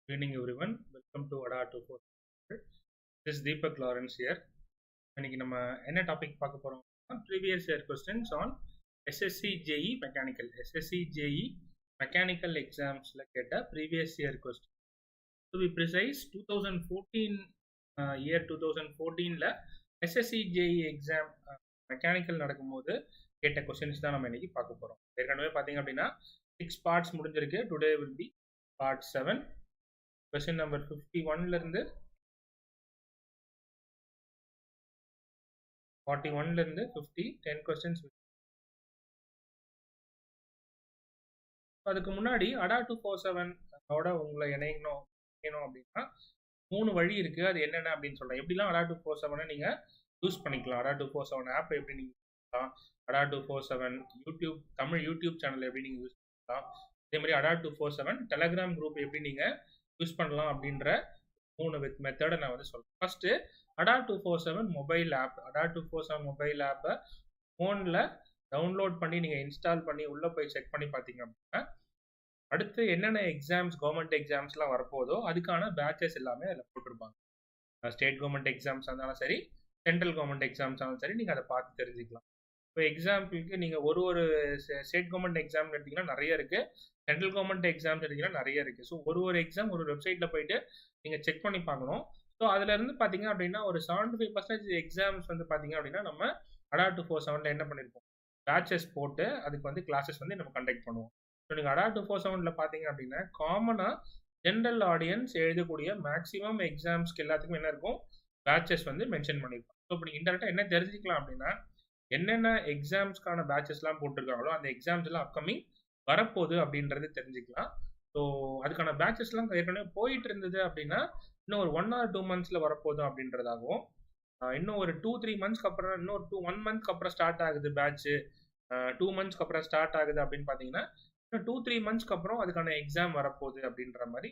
Good evening everyone. Welcome to ADA 247. This is Deepak Lawrence here. இன்னைக்கு நம்ம என்ன topic பார்க்க போறோம்? Previous year questions on SSC JE Mechanical. SSC JE Mechanical examsல கேட்ட previous year question. To be precise, 2014 year 2014ல SSC JE exam Mechanical நடக்கும்போது கேட்ட questions தான் நம்ம இன்னைக்கு பார்க்க போறோம். ஏற்கனவே பாத்தீங்க அப்படின்னா 6 parts முடிஞ்சிருக்கு. Today will be part 7. Question number 51 ல இருந்து 41 ல இருந்து 50 10 questions. அதுக்கு முன்னாடி ADA 247 ஓட உங்களை இணையணும் அப்படின்னா 3 வழி இருக்கு. அது என்னென்ன அப்படின்னு சொல்றேன். எப்படிலாம் ADA 247 நீங்க யூஸ் பண்ணிக்கலாம். ADA 247 ஆப் எப்படி நீங்க use ADA 247 YouTube Tamil YouTube channel எப்படி நீங்க யூஸ் பண்ணலாம். அதே மாதிரி ADA 247 டெலகிராம் குரூப் எப்படி நீங்க யூஸ் பண்ணலாம் அப்படின்ற 3 மெத்தடை நான் வந்து சொல்றேன். First ADA 247 mobile app. ADA 247 mobile ஆப்பை ஃபோனில் டவுன்லோட் பண்ணி நீங்கள் இன்ஸ்டால் பண்ணி உள்ளே போய் செக் பண்ணி பார்த்தீங்க அப்படின்னா அடுத்து என்னென்ன எக்ஸாம்ஸ் கவர்மெண்ட் எக்ஸாம்ஸ்லாம் வரப்போதோ அதுக்கான பேட்சஸ் எல்லாமே அதில் போட்டிருப்பாங்க. ஸ்டேட் கவர்மெண்ட் எக்ஸாம்ஸ் இருந்தாலும் சரி, சென்ட்ரல் கவர்மெண்ட் எக்ஸாம்ஸ் ஆனாலும் சரி, நீங்கள் அதை பார்த்து தெரிஞ்சுக்கலாம். இப்போ எக்ஸாம்பிளுக்கு நீங்கள் ஒரு ஸ்டேட் கவர்மெண்ட் எக்ஸாம் எடுத்தீங்கன்னா நிறைய இருக்குது, சென்ட்ரல் கவர்மெண்ட் எக்ஸாம்ஸ் எடுத்தீங்கன்னா நிறைய இருக்குது. ஸோ ஒரு எக்ஸாம் ஒரு வெப்சைட்டில் போயிட்டு நீங்கள் செக் பண்ணி பார்க்கணும். ஸோ அதுலேருந்து பார்த்தீங்க அப்படின்னா ஒரு 75% எக்ஸாம்ஸ் வந்து பார்த்தீங்க அப்படின்னா நம்ம ADA 247 என்ன பண்ணியிருப்போம், பேட்சஸ் போட்டு அதுக்கு வந்து கிளாஸஸ் வந்து நம்ம கண்டக்ட் பண்ணுவோம். ஸோ நீங்கள் ADA 247 பார்த்தீங்க அப்படின்னா காமனாக ஜென்ரல் ஆடியன்ஸ் எழுதக்கூடிய மேக்ஸிமம் எக்ஸாம்ஸ்க்கு எல்லாத்துக்கும் என்ன இருக்கும், பேட்சஸ் வந்து மென்ஷன் பண்ணியிருப்போம். ஸோ இப்போ நீங்கள் இன்டெரக்டாக என்ன தெரிஞ்சுக்கலாம் அப்படின்னா என்னென்ன எக்ஸாம்ஸ்க்கான பேட்சஸ்லாம் போட்டிருக்காங்களோ அந்த எக்ஸாம்ஸ் எல்லாம் அப்கமிங் வரப்போகுது அப்படின்றது தெரிஞ்சுக்கலாம். ஸோ அதுக்கான பேட்சஸ்லாம் ஏற்கனவே போயிட்டு இருந்தது அப்படின்னா இன்னும் ஒரு 1 or 2 monthsல வரப்போகுது அப்படின்றதாகவும், இன்னும் ஒரு 2-3 monthsக்கு அப்புறம் இன்னும் 1 monthக்கு அப்புறம் ஸ்டார்ட் ஆகுது பேட்ச், 2 monthsக்கு அப்புறம் ஸ்டார்ட் ஆகுது அப்படின்னு பார்த்தீங்கன்னா இன்னும் 2-3 monthsக்கு அப்புறம் அதுக்கான எக்ஸாம் வரப்போகுது அப்படின்ற மாதிரி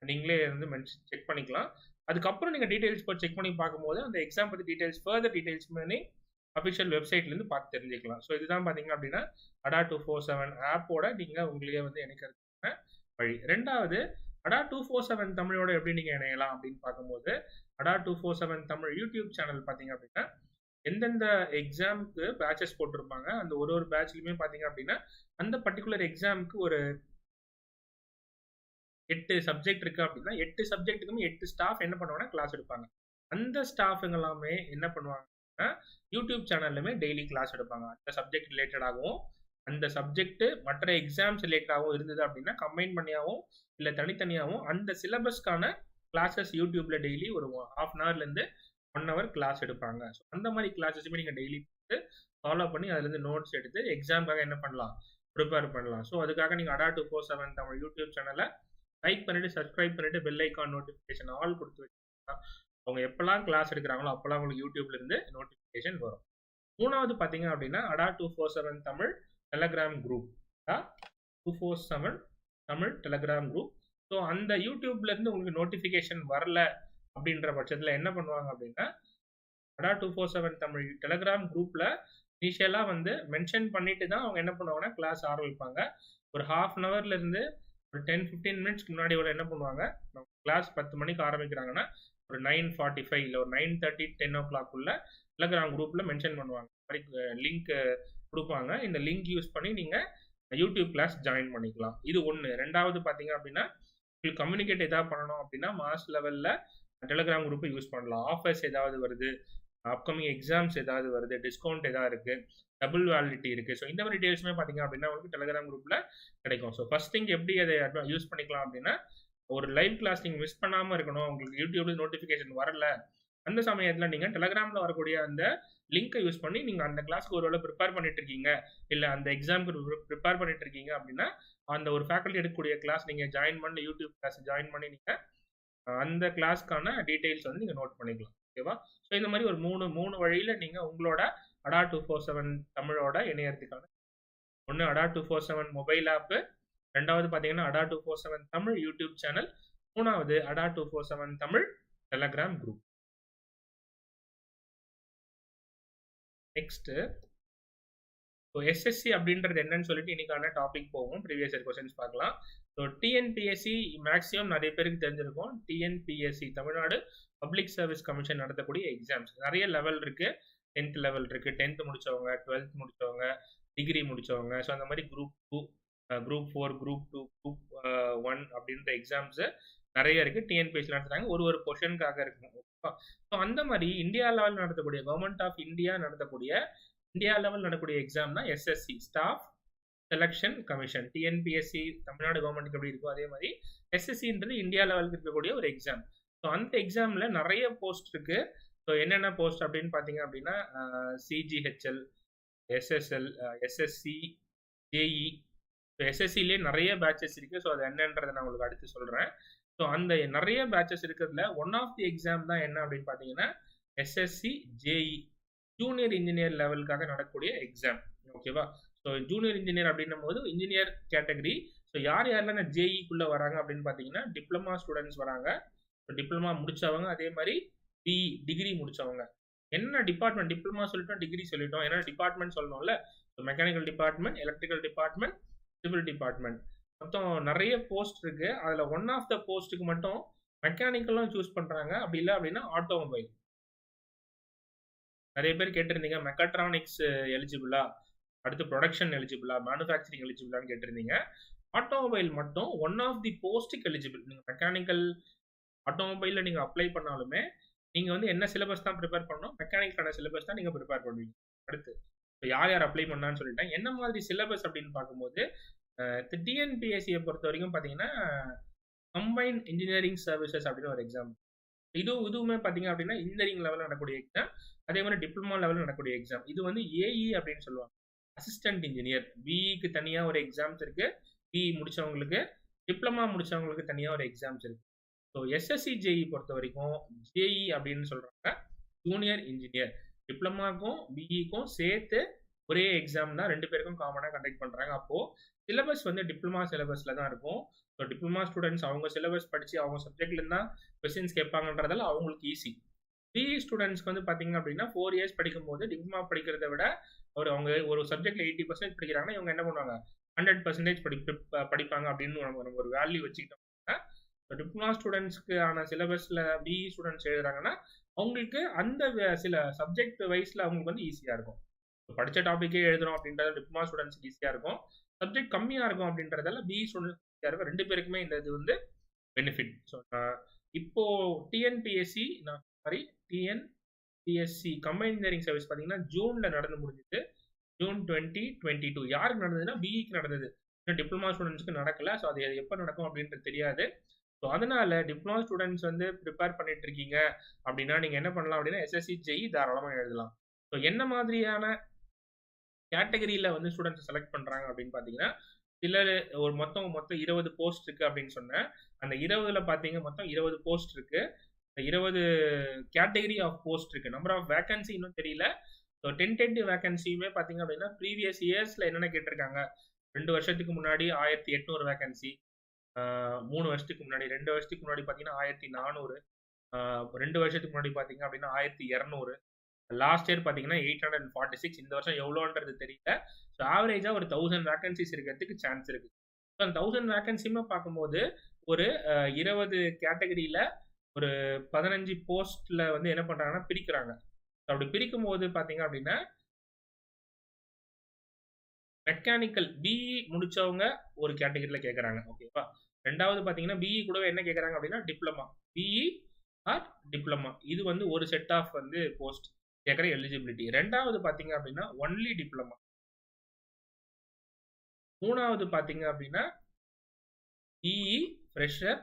நீங்களே வந்து செக் பண்ணிக்கலாம். அதுக்கப்புறம் நீங்கள் டீட்டெயில்ஸ் போய் செக் பண்ணி பார்க்கும்போது அந்த எக்ஸாம் பற்றி ஃபர்தர் டீட்டெயில்ஸ் பண்ணி அஃபிஷியல் வெப்சைட்லேருந்து பார்த்து தெரிஞ்சுக்கலாம். ஸோ இதுதான் பார்த்தீங்க அப்படின்னா ADA 247 ஆப்போட நீங்கள் உங்களையே வந்து இணைக்கிறதுக்கான வழி. ரெண்டாவது ADA 247 தமிழோட எப்படி நீங்கள் இணையலாம் அப்படின்னு பார்க்கும்போது ADA 247 தமிழ் யூடியூப் சேனல் பார்த்தீங்க அப்படின்னா எந்தெந்த எக்ஸாமுக்கு பேட்சஸ் போட்டிருப்பாங்க அந்த ஒரு பேட்ச்லையுமே பார்த்தீங்க அப்படின்னா அந்த பர்டிகுலர் எக்ஸாமுக்கு ஒரு 8 சப்ஜெக்ட் இருக்கு அப்படின்னா 8 சப்ஜெக்ட்டுக்குமே 8 ஸ்டாஃப் என்ன பண்ணுவாங்கன்னா கிளாஸ் எடுப்பாங்க. அந்த ஸ்டாஃபுங்க எல்லாமே என்ன பண்ணுவாங்க, யூடியூப் சேனல்லுமே டெய்லி கிளாஸ் எடுப்பாங்க. அந்த சப்ஜெக்ட் ரிலேட்டடாகவும் அந்த சப்ஜெக்ட் மற்ற எக்ஸாம்ஸ் ரிலேட்டடாகவும் இருந்தது அப்படின்னா கம்பைன் பண்ணியாகவும் இல்லை தனித்தனியாகவும் அந்த சிலபஸ்க்கான கிளாஸஸ் யூடியூப்ல டெய்லி ஒரு 1/2 hourலேருந்து 1 hour கிளாஸ் எடுப்பாங்க. ஸோ அந்த மாதிரி கிளாஸஸுமே நீங்கள் டெய்லி ஃபாலோ பண்ணி அதுலேருந்து நோட்ஸ் எடுத்து எக்ஸாமுக்காக என்ன பண்ணலாம், ப்ரிப்பேர் பண்ணலாம். ஸோ அதுக்காக நீங்கள் ADA 247 தமிழ் யூடியூப் சேனலை லைக் பண்ணிட்டு சப்ஸ்கிரைப் பண்ணிட்டு பெல் ஐக்கான் நோட்டிஃபிகேஷன் ஆல் கொடுத்து வச்சுக்கலாம். அவங்க எப்பெல்லாம் கிளாஸ் எடுக்கிறாங்களோ அப்பெல்லாம் உங்களுக்கு யூடியூப்ல இருந்து நோட்டிஃபிகேஷன் வரும். மூணாவது பார்த்தீங்க அப்படின்னா ADA 247 Tamil Telegram group. ADA 247 Tamil Telegram group. So அந்த யூடியூப்ல இருந்து உங்களுக்கு நோட்டிஃபிகேஷன் வரல அப்படின்ற பட்சத்தில் என்ன பண்ணுவாங்க அப்படின்னா ADA 247 தமிழ் டெலகிராம் குரூப்ல இனிஷியலாக வந்து மென்ஷன் பண்ணிட்டு தான் அவங்க என்ன பண்ணுவாங்கன்னா கிளாஸ் ஆரம்பிப்பாங்க. ஒரு 1/2 hourல இருந்து ஒரு 10-15 minutes முன்னாடி வரை என்ன பண்ணுவாங்க, கிளாஸ் 10 மணிக்கு ஆரம்பிக்கிறாங்கன்னா ஒரு 9:45 இல்லை ஒரு 9:30 10 o'clock டெலகிராம் குரூப்ல மென்ஷன் பண்ணுவாங்க. லிங்க் கொடுப்பாங்க. இந்த லிங்க் யூஸ் பண்ணி நீங்க யூடியூப் கிளாஸ் ஜாயின் பண்ணிக்கலாம். இது ஒன்று. ரெண்டாவது பார்த்தீங்க அப்படின்னா உங்களுக்கு கம்யூனிகேட் ஏதாவது பண்ணணும் அப்படின்னா மாஸ் லெவல்ல டெலகிராம் குரூப்பை யூஸ் பண்ணலாம். ஆஃபர்ஸ் ஏதாவது வருது, அப்கமிங் எக்ஸாம்ஸ் ஏதாவது வருது, டிஸ்கவுண்ட் ஏதாவது இருக்கு, டபுள் வேலிடிட்டி இருக்கு. ஸோ இந்த மாதிரி டீடைல்ஸுமே பார்த்தீங்க அப்படின்னா உங்களுக்கு டெலகிராம் குரூப்ல கிடைக்கும். ஸோ ஃபர்ஸ்ட் திங் எப்படி அதை யூஸ் பண்ணிக்கலாம் அப்படின்னா ஒரு லைவ் கிளாஸ் நீங்கள் மிஸ் பண்ணாமல் இருக்கணும், உங்களுக்கு யூடியூப்ல நோட்டிஃபிகேஷன் வரல, அந்த சமயத்தில் நீங்கள் டெலகிராமில் வரக்கூடிய அந்த லிங்கை யூஸ் பண்ணி நீங்கள் அந்த கிளாஸ்க்கு ஒரு வேளை ப்ரிப்பேர் பண்ணிட்டு இருக்கீங்க, இல்லை அந்த எக்ஸாமுக்கு ப்ரிப்பேர் பண்ணிட்டு இருக்கீங்க அப்படின்னா அந்த ஒரு ஃபேக்கல்ட்டி எடுக்கக்கூடிய கிளாஸ் நீங்கள் ஜாயின் பண்ணி யூடியூப் கிளாஸ் ஜாயின் பண்ணி நீங்கள் அந்த கிளாஸ்க்கான டீட்டெயில்ஸ் வந்து நீங்கள் நோட் பண்ணிக்கலாம். ஓகேவா? ஸோ இந்த மாதிரி ஒரு மூணு வழியில் நீங்கள் உங்களோட ADA 247 தமிழோட இணையறதுக்கான ஒன்று ADA 247 மொபைல் ஆப்பு, ரெண்டாவது பார்த்தீங்கன்னா ADA 247 தமிழ் யூடியூப் சேனல், மூணாவது ADA 247 Tamil Telegram group. Next so SSC அப்படின்றது என்னன்னு சொல்லிட்டு இன்னைக்கான டாபிக் போகும். ப்ரீவியஸ் இயர் கொஸ்டின்ஸ் பார்க்கலாம். ஸோ டிஎன்பிஎஸ்சி மேக்ஸிமம் நிறைய பேருக்கு தெரிஞ்சிருக்கும். TNPSC Tamil Nadu public service commission நடத்தக்கூடிய எக்ஸாம்ஸ் நிறைய லெவல் இருக்கு. 10th லெவல் இருக்கு, 10th முடிச்சவங்க, 12th முடிச்சவங்க, டிகிரி முடிச்சவங்க. ஸோ அந்த மாதிரி குரூப் 2, குரூப் 4, குரூப் 2, குரூப் 1 அப்படின்ற எக்ஸாம்ஸ் நிறைய இருக்கு. டிஎன்பிஎஸ்சி நடத்துறாங்க. ஒரு பொசிஷனுக்காக இருக்கும். ஸோ அந்த மாதிரி இந்தியா லெவல் நடத்தக்கூடிய கவர்மெண்ட் ஆஃப் இந்தியா நடத்தக்கூடிய இந்தியா லெவல் நடக்கக்கூடிய எக்ஸாம் தான் SSC staff selection commission. TNPSC Tamil Nadu கவர்மெண்ட்டுக்கு எப்படி இருக்கோ அதே மாதிரி எஸ்எஸ்சின்றது இந்தியா லெவலுக்கு இருக்கக்கூடிய ஒரு எக்ஸாம். ஸோ அந்த எக்ஸாம்ல நிறைய போஸ்ட் இருக்கு. ஸோ என்னென்ன போஸ்ட் அப்படின்னு பார்த்தீங்க அப்படின்னா சிஜிஹெச்எல், எஸ்எஸ்எல், எஸ்எஸ்சி, ஜேஇ. ஸோ எஸ்எஸ்சிலே நிறைய பேட்சஸ் இருக்கு. ஸோ அது என்னன்றதை நான் உங்களுக்கு அடுத்து சொல்றேன். ஸோ அந்த நிறைய பேட்சஸ் இருக்கிறதுல ஒன் ஆஃப் தி எக்ஸாம் தான் என்ன அப்படின்னு பார்த்தீங்கன்னா எஸ்எஸ்சி ஜேஇ ஜூனியர் இன்ஜினியர் லெவலுக்காக நடக்கக்கூடிய எக்ஸாம். ஓகேவா? ஸோ ஜூனியர் இன்ஜினியர் அப்படின்னும் போது இன்ஜினியர் கேட்டகரி. ஸோ யாரெல்லாம் ஜேஇக்குள்ள வராங்க அப்படின்னு பார்த்தீங்கன்னா டிப்ளமா ஸ்டூடெண்ட்ஸ் வராங்க. ஸோ டிப்ளமா முடிச்சவங்க, அதே மாதிரி பிஇ டிகிரி முடிச்சவங்க. என்ன டிபார்ட்மெண்ட், டிப்ளமா சொல்லிட்டோம், டிகிரி சொல்லிட்டோம், என்ன டிபார்ட்மெண்ட் சொல்லணும்ல. So mechanical department, electrical department, civil department. மொத்தம் நிறைய போஸ்ட் இருக்கு. அதில் ஒன் ஆஃப் த போஸ்ட்டுக்கு மட்டும் மெக்கானிக்கலும் சூஸ் பண்றாங்க. அப்படி இல்லை அப்படின்னா ஆட்டோமொபைல். நிறைய பேர் கேட்டிருந்தீங்க மெக்காட்ரானிக்ஸ் எலிஜிபிளா, அடுத்து ப்ரொடக்ஷன் எலிஜிபிளா, மேனுஃபேக்சரிங் எலிஜிபிளான்னு கேட்டிருந்தீங்க. ஆட்டோமொபைல் மட்டும் ஒன் ஆஃப் தி போஸ்ட்டுக்கு எலிஜிபிள். நீங்கள் மெக்கானிக்கல் ஆட்டோமொபைலில் நீங்கள் அப்ளை பண்ணாலுமே நீங்கள் வந்து என்ன சிலபஸ் தான் ப்ரிப்பேர் பண்ணணும், மெக்கானிக்கான சிலபஸ் தான் நீங்கள் ப்ரிப்பேர் பண்ணுவீங்க. அடுத்து இப்போ யார் அப்ளை பண்ணான்னு சொல்லிட்டேன். என்ன மாதிரி சிலபஸ் அப்படின்னு பார்க்கும்போது டிஎன்பிஎஸ்சியை பொறுத்த வரைக்கும் பார்த்தீங்கன்னா கம்பைன் இன்ஜினியரிங் சர்வீசஸ் அப்படின்னு ஒரு எக்ஸாம். இதுவுமே பார்த்தீங்க அப்படின்னா இன்ஜினியரிங் லெவலில் நடக்கக்கூடிய எக்ஸாம். அதே மாதிரி டிப்ளமா லெவலில் நடக்கக்கூடிய எக்ஸாம். இது வந்து ஏஇ அப்படின்னு சொல்லுவாங்க, அசிஸ்டன்ட் இன்ஜினியர். பிஇக்கு தனியாக ஒரு எக்ஸாம்ஸ் இருக்கு. பிஇ முடிச்சவங்களுக்கு, டிப்ளமா முடிச்சவங்களுக்கு தனியாக ஒரு எக்ஸாம்ஸ் இருக்கு. ஸோ எஸ்எஸ்சி ஜேஇ பொறுத்த வரைக்கும் ஜேஇ அப்படின்னு சொல்றாங்க ஜூனியர் இன்ஜினியர். டிப்ளமாக்கும் பிஇக்கும் சேர்த்து ஒரே எக்ஸாம் தான், ரெண்டு பேருக்கும் காமனாக கண்டக்ட் பண்றாங்க. அப்போ சிலபஸ் வந்து டிப்ளமா சிலபஸ்ல தான் இருக்கும். ஸோ டிப்ளமா ஸ்டூடெண்ட்ஸ் அவங்க சிலபஸ் படிச்சு அவங்க சப்ஜெக்ட்ல இருந்தா கொஸ்டின்ஸ் கேட்பாங்கன்றதால அவங்களுக்கு ஈஸி. பிஇ ஸ்டூடெண்ட்ஸ்க்கு வந்து பார்த்தீங்க அப்படின்னா 4 இயர்ஸ் படிக்கும்போது டிப்ளமா படிக்கிறத விட அவங்க ஒரு சப்ஜெக்ட்ல 80% படிக்கிறாங்கன்னா இவங்க என்ன பண்ணுவாங்க 100% படிப்பாங்க அப்படின்னு நம்ம ஒரு வேல்யூ வச்சுக்கிட்டோம்னா, டிப்ளமா ஸ்டூடெண்ட்ஸ்க்கு ஆன சிலபஸ்ல பிஇ ஸ்டூடெண்ட்ஸ் எழுதுறாங்கன்னா அவங்களுக்கு அந்த சில சப்ஜெக்ட் வைஸ்ல அவங்களுக்கு வந்து ஈஸியா இருக்கும். படிச்ச டாபிக்கே எழுதுறோம் அப்படின்றது டிப்ளமா ஸ்டூடெண்ட்ஸ்க்கு ஈஸியா இருக்கும். சப்ஜெக்ட் கம்மியா இருக்கும் அப்படின்றதால பிஇ ஸ்டூடெண்ட்ஸ் ஈஸியா இருக்கும். ரெண்டு பேருக்குமே இந்த இது வந்து பெனிஃபிட். ஸோ இப்போ TNPSC sorry TNPSC combine engineering service பார்த்தீங்கன்னா ஜூன்ல நடந்து முடிஞ்சுது. ஜூன் 2022 யாருக்கு நடந்ததுன்னா பிஇக்கு நடந்தது. டிப்ளமா ஸ்டூடெண்ட்ஸ்க்கு நடக்கல. ஸோ அது எப்போ நடக்கும் அப்படின்றது தெரியாது. ஸோ அதனால டிப்ளமா ஸ்டூடெண்ட்ஸ் வந்து ப்ரிப்பேர் பண்ணிட்டு இருக்கீங்க அப்படின்னா நீங்க என்ன பண்ணலாம் அப்படின்னா எஸ்எஸ்சி ஜேஇ தாராளமாக எழுதலாம். ஸோ என்ன மாதிரியான கேட்டகரியில வந்து ஸ்டூடெண்ட்ஸ் செலக்ட் பண்றாங்க அப்படின்னு பார்த்தீங்கன்னா சிலர் ஒரு மொத்தம் 20 போஸ்ட் இருக்கு அப்படின்னு சொன்னேன். அந்த 20ல பார்த்தீங்க மொத்தம் 20 போஸ்ட் இருக்கு. 20 கேட்டகரி ஆஃப் போஸ்ட் இருக்கு. நம்பர் ஆஃப் வேகன்சி இன்னும் தெரியல. ஸோ டென்டேட்டிவ் வேகன்சியுமே பார்த்தீங்க அப்படின்னா ப்ரீவியஸ் இயர்ஸ்ல என்னென்ன கேட்டிருக்காங்க, 2 வருஷத்துக்கு முன்னாடி 1800 வேகன்சி, 3 வருஷத்துக்கு முன்னாடி, 2 வருஷத்துக்கு முன்னாடி பார்த்தீங்கன்னா 1400, 2 வருஷத்துக்கு முன்னாடி பார்த்தீங்க அப்படின்னா 1200, லாஸ்ட் இயர் பார்த்தீங்கன்னா 846. இந்த வருஷம் எவ்வளோன்றது தெரியல. ஸோ ஆவரேஜா ஒரு 1000 வேகன்சிஸ் இருக்கிறதுக்கு சான்ஸ் இருக்கு. ஸோ அந்த 1000 வேகன்சியுமே பார்க்கும்போது ஒரு 20 கேட்டகரியில ஒரு 15 போஸ்ட்ல வந்து என்ன பண்றாங்கன்னா பிரிக்கிறாங்க. அப்படி பிரிக்கும் போது பாத்தீங்க அப்படின்னா மெக்கானிக்கல் பிஇ முடிச்சவங்க ஒரு கேட்டகரியில கேட்கறாங்க. ஓகேவா? ரெண்டாவது பாத்தீங்கன்னா பிஇ கூடவே என்ன கேட்கறாங்க அப்படின்னா டிப்ளமா, பிஇ ஆர் டிப்ளமா. இது வந்து ஒரு செட் ஆஃப் வந்து போஸ்ட் கேட்கற எலிஜிபிலிட்டி. ரெண்டாவது பாத்தீங்க அப்படின்னா ஒன்லி டிப்ளமா. மூணாவது பாத்தீங்க அப்படின்னா பிஇ ஃப்ரெஷர்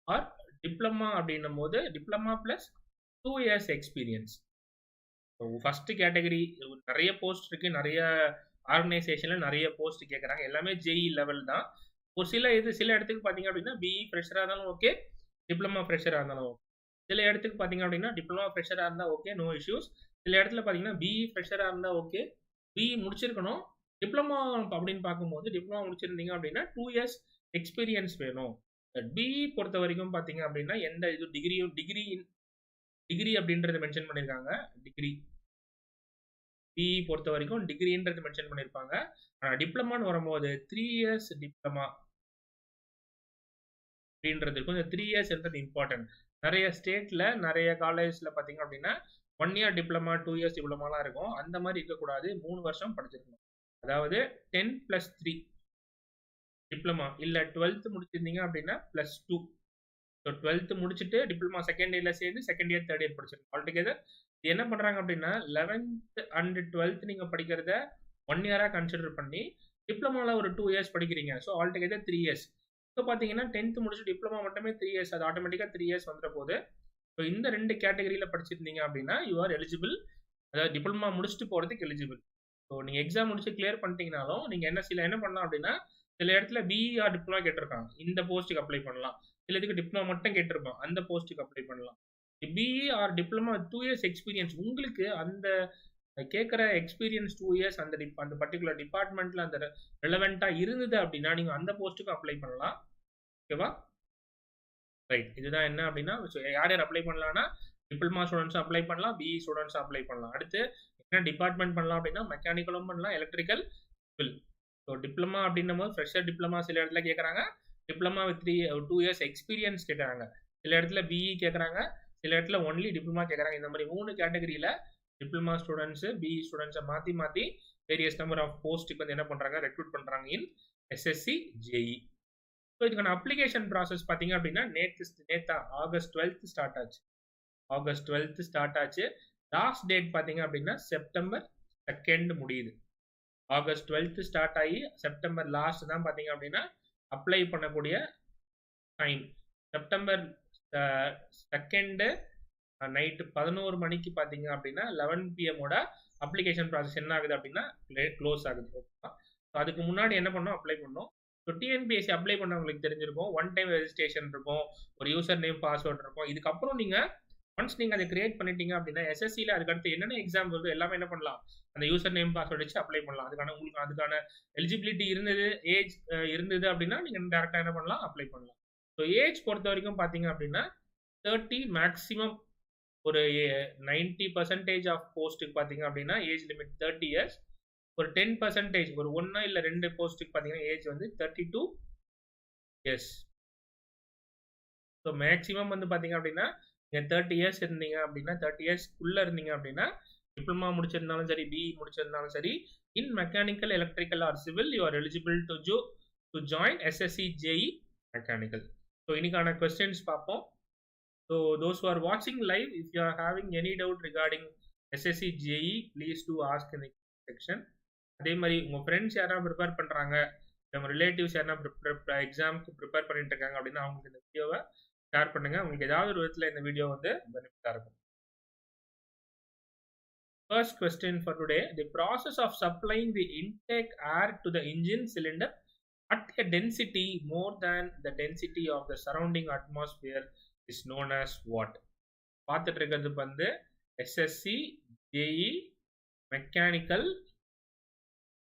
ஆர் டிப்ளமா அப்படின்னும் போது diploma plus 2 years experience. First category நிறைய போஸ்ட் இருக்கு. நிறைய ஆர்கனைசேஷன்ல நிறைய போஸ்ட் கேட்கறாங்க. எல்லாமே ஜேஇ லெவல் தான். ஒரு சில இடத்துக்கு பாத்தீங்க அப்படின்னா பிஇ ஃப்ரெஷரா இருந்தாலும் ஓகே, டிப்ளமா ஃப்ரெஷரா இருந்தாலும் ஓகே. சில இடத்துக்கு பாத்தீங்க அப்படின்னா டிப்ளமா ஃப்ரெஷரா இருந்தா ஓகே, நோ இஷ்யூஸ். சில இடத்துல பாத்தீங்கன்னா பிஇ ஃப்ரெஷரா இருந்தா ஓகே, பிஇ முடிச்சிருக்கணும். டிப்ளமா அப்படின்னு பார்க்கும்போது டிப்ளமா முடிச்சிருந்தீங்க அப்படின்னா 2 years எக்ஸ்பீரியன்ஸ் வேணும். பிஇ பொறுத்த வரைக்கும் பாத்தீங்க அப்படின்னா எந்த இது டிகிரி அப்படின்றத மென்ஷன் பண்ணிருக்காங்க. டிகிரி பிஇ பொறுத்த வரைக்கும் டிகிரின்றது மென்ஷன் பண்ணியிருப்பாங்க. ஆனால் டிப்ளமான்னு வரும்போது 3 years டிப்ளமா அப்படின்றது இருக்கும். இந்த 3 yearsன்றது இம்பார்ட்டன்ட். நிறைய ஸ்டேட்ல நிறைய காலேஜ்ல பார்த்தீங்க அப்படின்னா 1 year டிப்ளமா 2 years டிப்ளமாலாம் இருக்கும். அந்த மாதிரி இருக்கக்கூடாது. 3 வருஷம் படிச்சிருக்கணும். அதாவது 10+3 டிப்ளமா இல்ல 12th முடிச்சிருந்தீங்க அப்படின்னா +2. ஸோ 12th முடிச்சுட்டு டிப்ளமா செகண்ட் இயர்ல சேர்ந்து செகண்ட் இயர் தேர்ட் இயர் படிச்சிருக்கோம். ஆல்டுகெதர் என்ன பண்றாங்க அப்படின்னா 11th அண்ட் 12th நீங்க படிக்கிறத 1 year கன்சிடர் பண்ணி டிப்ளமால ஒரு 2 years படிக்கிறீங்க. So altogether 3 years. ஸோ பார்த்தீங்கன்னா 10th முடிச்சு டிப்ளமா மட்டுமே 3 years, அது ஆட்டோமேட்டிக்காக 3 years வந்துட போகுது. ஸோ இந்த 2 கேட்டகரியில் படிச்சிருந்தீங்க அப்படின்னா யூ ஆர் எலிஜிபிள். அதாவது டிப்ளமா முடிச்சுட்டு போகிறதுக்கு எலிஜிபிள். ஸோ நீங்கள் எக்ஸாம் முடிச்சு கிளியர் பண்ணிட்டீங்கனாலும் நீங்கள் என்ன பண்ணலாம் அப்படின்னா சில இடத்துல பிஇஆர் டிப்ளமா கேட்டிருக்காங்க, இந்த போஸ்ட்டுக்கு அப்ளை பண்ணலாம். சில இதுக்கு டிப்ளமா மட்டும் கேட்டிருப்பான், அந்த போஸ்ட்டுக்கு அப்ளை பண்ணலாம். BE or diploma 2 years experience, உங்களுக்கு அந்த கேட்குற எக்ஸ்பீரியன்ஸ் 2 years அந்த பர்டிகுலர் டிபார்ட்மெண்ட்ல அந்த ரெலவெண்டா இருந்தது அப்படின்னா நீங்க அந்த போஸ்ட்டுக்கு அப்ளை பண்ணலாம். ஓகேவா? ரைட். இதுதான் என்ன அப்படின்னா யார் யார் அப்ளை பண்ணலாம்னா டிப்ளமா ஸ்டூடெண்ட்ஸ் அப்ளை பண்ணலாம், பிஇ ஸ்டூடெண்ட்ஸ் அப்ளை பண்ணலாம். அடுத்து என்ன டிபார்ட்மெண்ட் பண்ணலாம் அப்படின்னா மெக்கானிக்கலும் பண்ணலாம், எலக்ட்ரிக்கல், சிவில். ஸோ டிப்ளமா அப்படின்னும் போது ஃப்ரெஷர் டிப்ளமா சில இடத்துல கேட்குறாங்க, டிப்ளமா வித் 2 years எக்ஸ்பீரியன்ஸ் கேட்குறாங்க, சில இடத்துல பிஇ கேட்குறாங்க, சில இடத்துல ஒன்லி டிப்ளமா கேட்குறாங்க. இந்த மாதிரி 3 கேட்டகரியில டிப்ளமா ஸ்டூடெண்ட்ஸ் பிஇ ஸ்டூடெண்ட்ஸை மாற்றி வேரியஸ் நம்பர் ஆஃப் போஸ்ட்டுக்கு வந்து என்ன பண்ணுறாங்க, ரெக்ரூட் பண்ணுறாங்க இன் எஸ்எஸ்சி ஜேஇ. ஸோ இதுக்கான அப்ளிகேஷன் ப்ராசஸ் பார்த்தீங்க அப்படின்னா நேத்தா ஆகஸ்ட் 12th ஸ்டார்ட் ஆச்சு. ஆகஸ்ட் 12th ஸ்டார்ட் ஆச்சு. லாஸ்ட் டேட் பார்த்தீங்க அப்படின்னா செப்டம்பர் 2 முடியுது. ஆகஸ்ட் 12th ஸ்டார்ட் ஆகி செப்டம்பர் லாஸ்ட் தான் பார்த்தீங்க அப்படின்னா அப்ளை பண்ணக்கூடிய டைம். செப்டம்பர் 2 நைட்டு 11 மணிக்கு பார்த்தீங்க அப்படின்னா 11 PM அப்ளிகேஷன் ப்ராசஸ் என்ன ஆகுது அப்படின்னா க்ளோஸ் ஆகுது. ஓகேவா? ஸோ அதுக்கு முன்னாடி என்ன பண்ணோம், அப்ளை பண்ணோம். ஸோ டிஎன்பிஎஸ்சி அப்ளை பண்ணவங்களுக்கு தெரிஞ்சிருக்கும், 1 time ரெஜிஸ்ட்ரேஷன் இருக்கும், ஒரு யூசர் நேம் பாஸ்வேர்ட் இருக்கும். இதுக்கப்புறம் ஒன்ஸ் நீங்கள் அதை கிரியேட் பண்ணிட்டீங்க அப்படின்னா எஸ்எஸ்சியில் அதுக்கடுத்து என்னென்ன எக்ஸாம் வருது எல்லாமே என்ன பண்ணலாம், அந்த யூசர் நேம் பாஸ்வேர்ட் வச்சு அப்ளை பண்ணலாம். அதுக்கான எலிஜிபிலிட்டி இருந்தது, ஏஜ் இருந்தது அப்படின்னா நீங்கள் டேரெக்டாக என்ன பண்ணலாம், அப்ளை பண்ணலாம். ஸோ ஏஜ் பொறுத்த வரைக்கும் பார்த்தீங்க அப்படின்னா 30 மேக்ஸிமம், ஒரு 90% ஆஃப் போஸ்ட்டுக்கு பார்த்தீங்க அப்படின்னா ஏஜ் லிமிட் 30 years. ஒரு 10% ஒரு 1 இல்லை 2 போஸ்ட்டுக்கு பார்த்தீங்கன்னா ஏஜ் வந்து 32 years. ஸோ மேக்ஸிமம் வந்து பார்த்தீங்க அப்படின்னா நீங்கள் 30 years இருந்தீங்க அப்படின்னா 30 yearsக்குள்ளே இருந்தீங்க அப்படின்னா டிப்ளமா முடிச்சிருந்தாலும் சரி, பிஇ முடிச்சிருந்தாலும் சரி, in mechanical, electrical or civil you are eligible to join SSC JE mechanical. So இன்னைக்கான கொஸ்டின்ஸ் பார்ப்போம். So those who are watching live, if you are having any doubt regarding SSC JE, please do ask in the section. அதே மாதிரி உங்கள் friends யாராவது prepare பண்ணுறாங்க, உங்கள் relatives யாராவது எக்ஸாமுக்கு ப்ரிப்பேர் பண்ணிட்டு இருக்காங்க அப்படின்னா அவங்களுக்கு இந்த வீடியோவை ஷேர் பண்ணுங்கள். உங்களுக்கு ஏதாவது ஒரு விதத்தில் இந்த வீடியோ வந்து பெனிஃபிட்டாக இருக்கும். First question for today, the process of supplying the intake air to the engine cylinder at a density more than the density of the surrounding atmosphere is known as what? பார்த்துட்டு இருக்கிறது வந்து SSC JE mechanical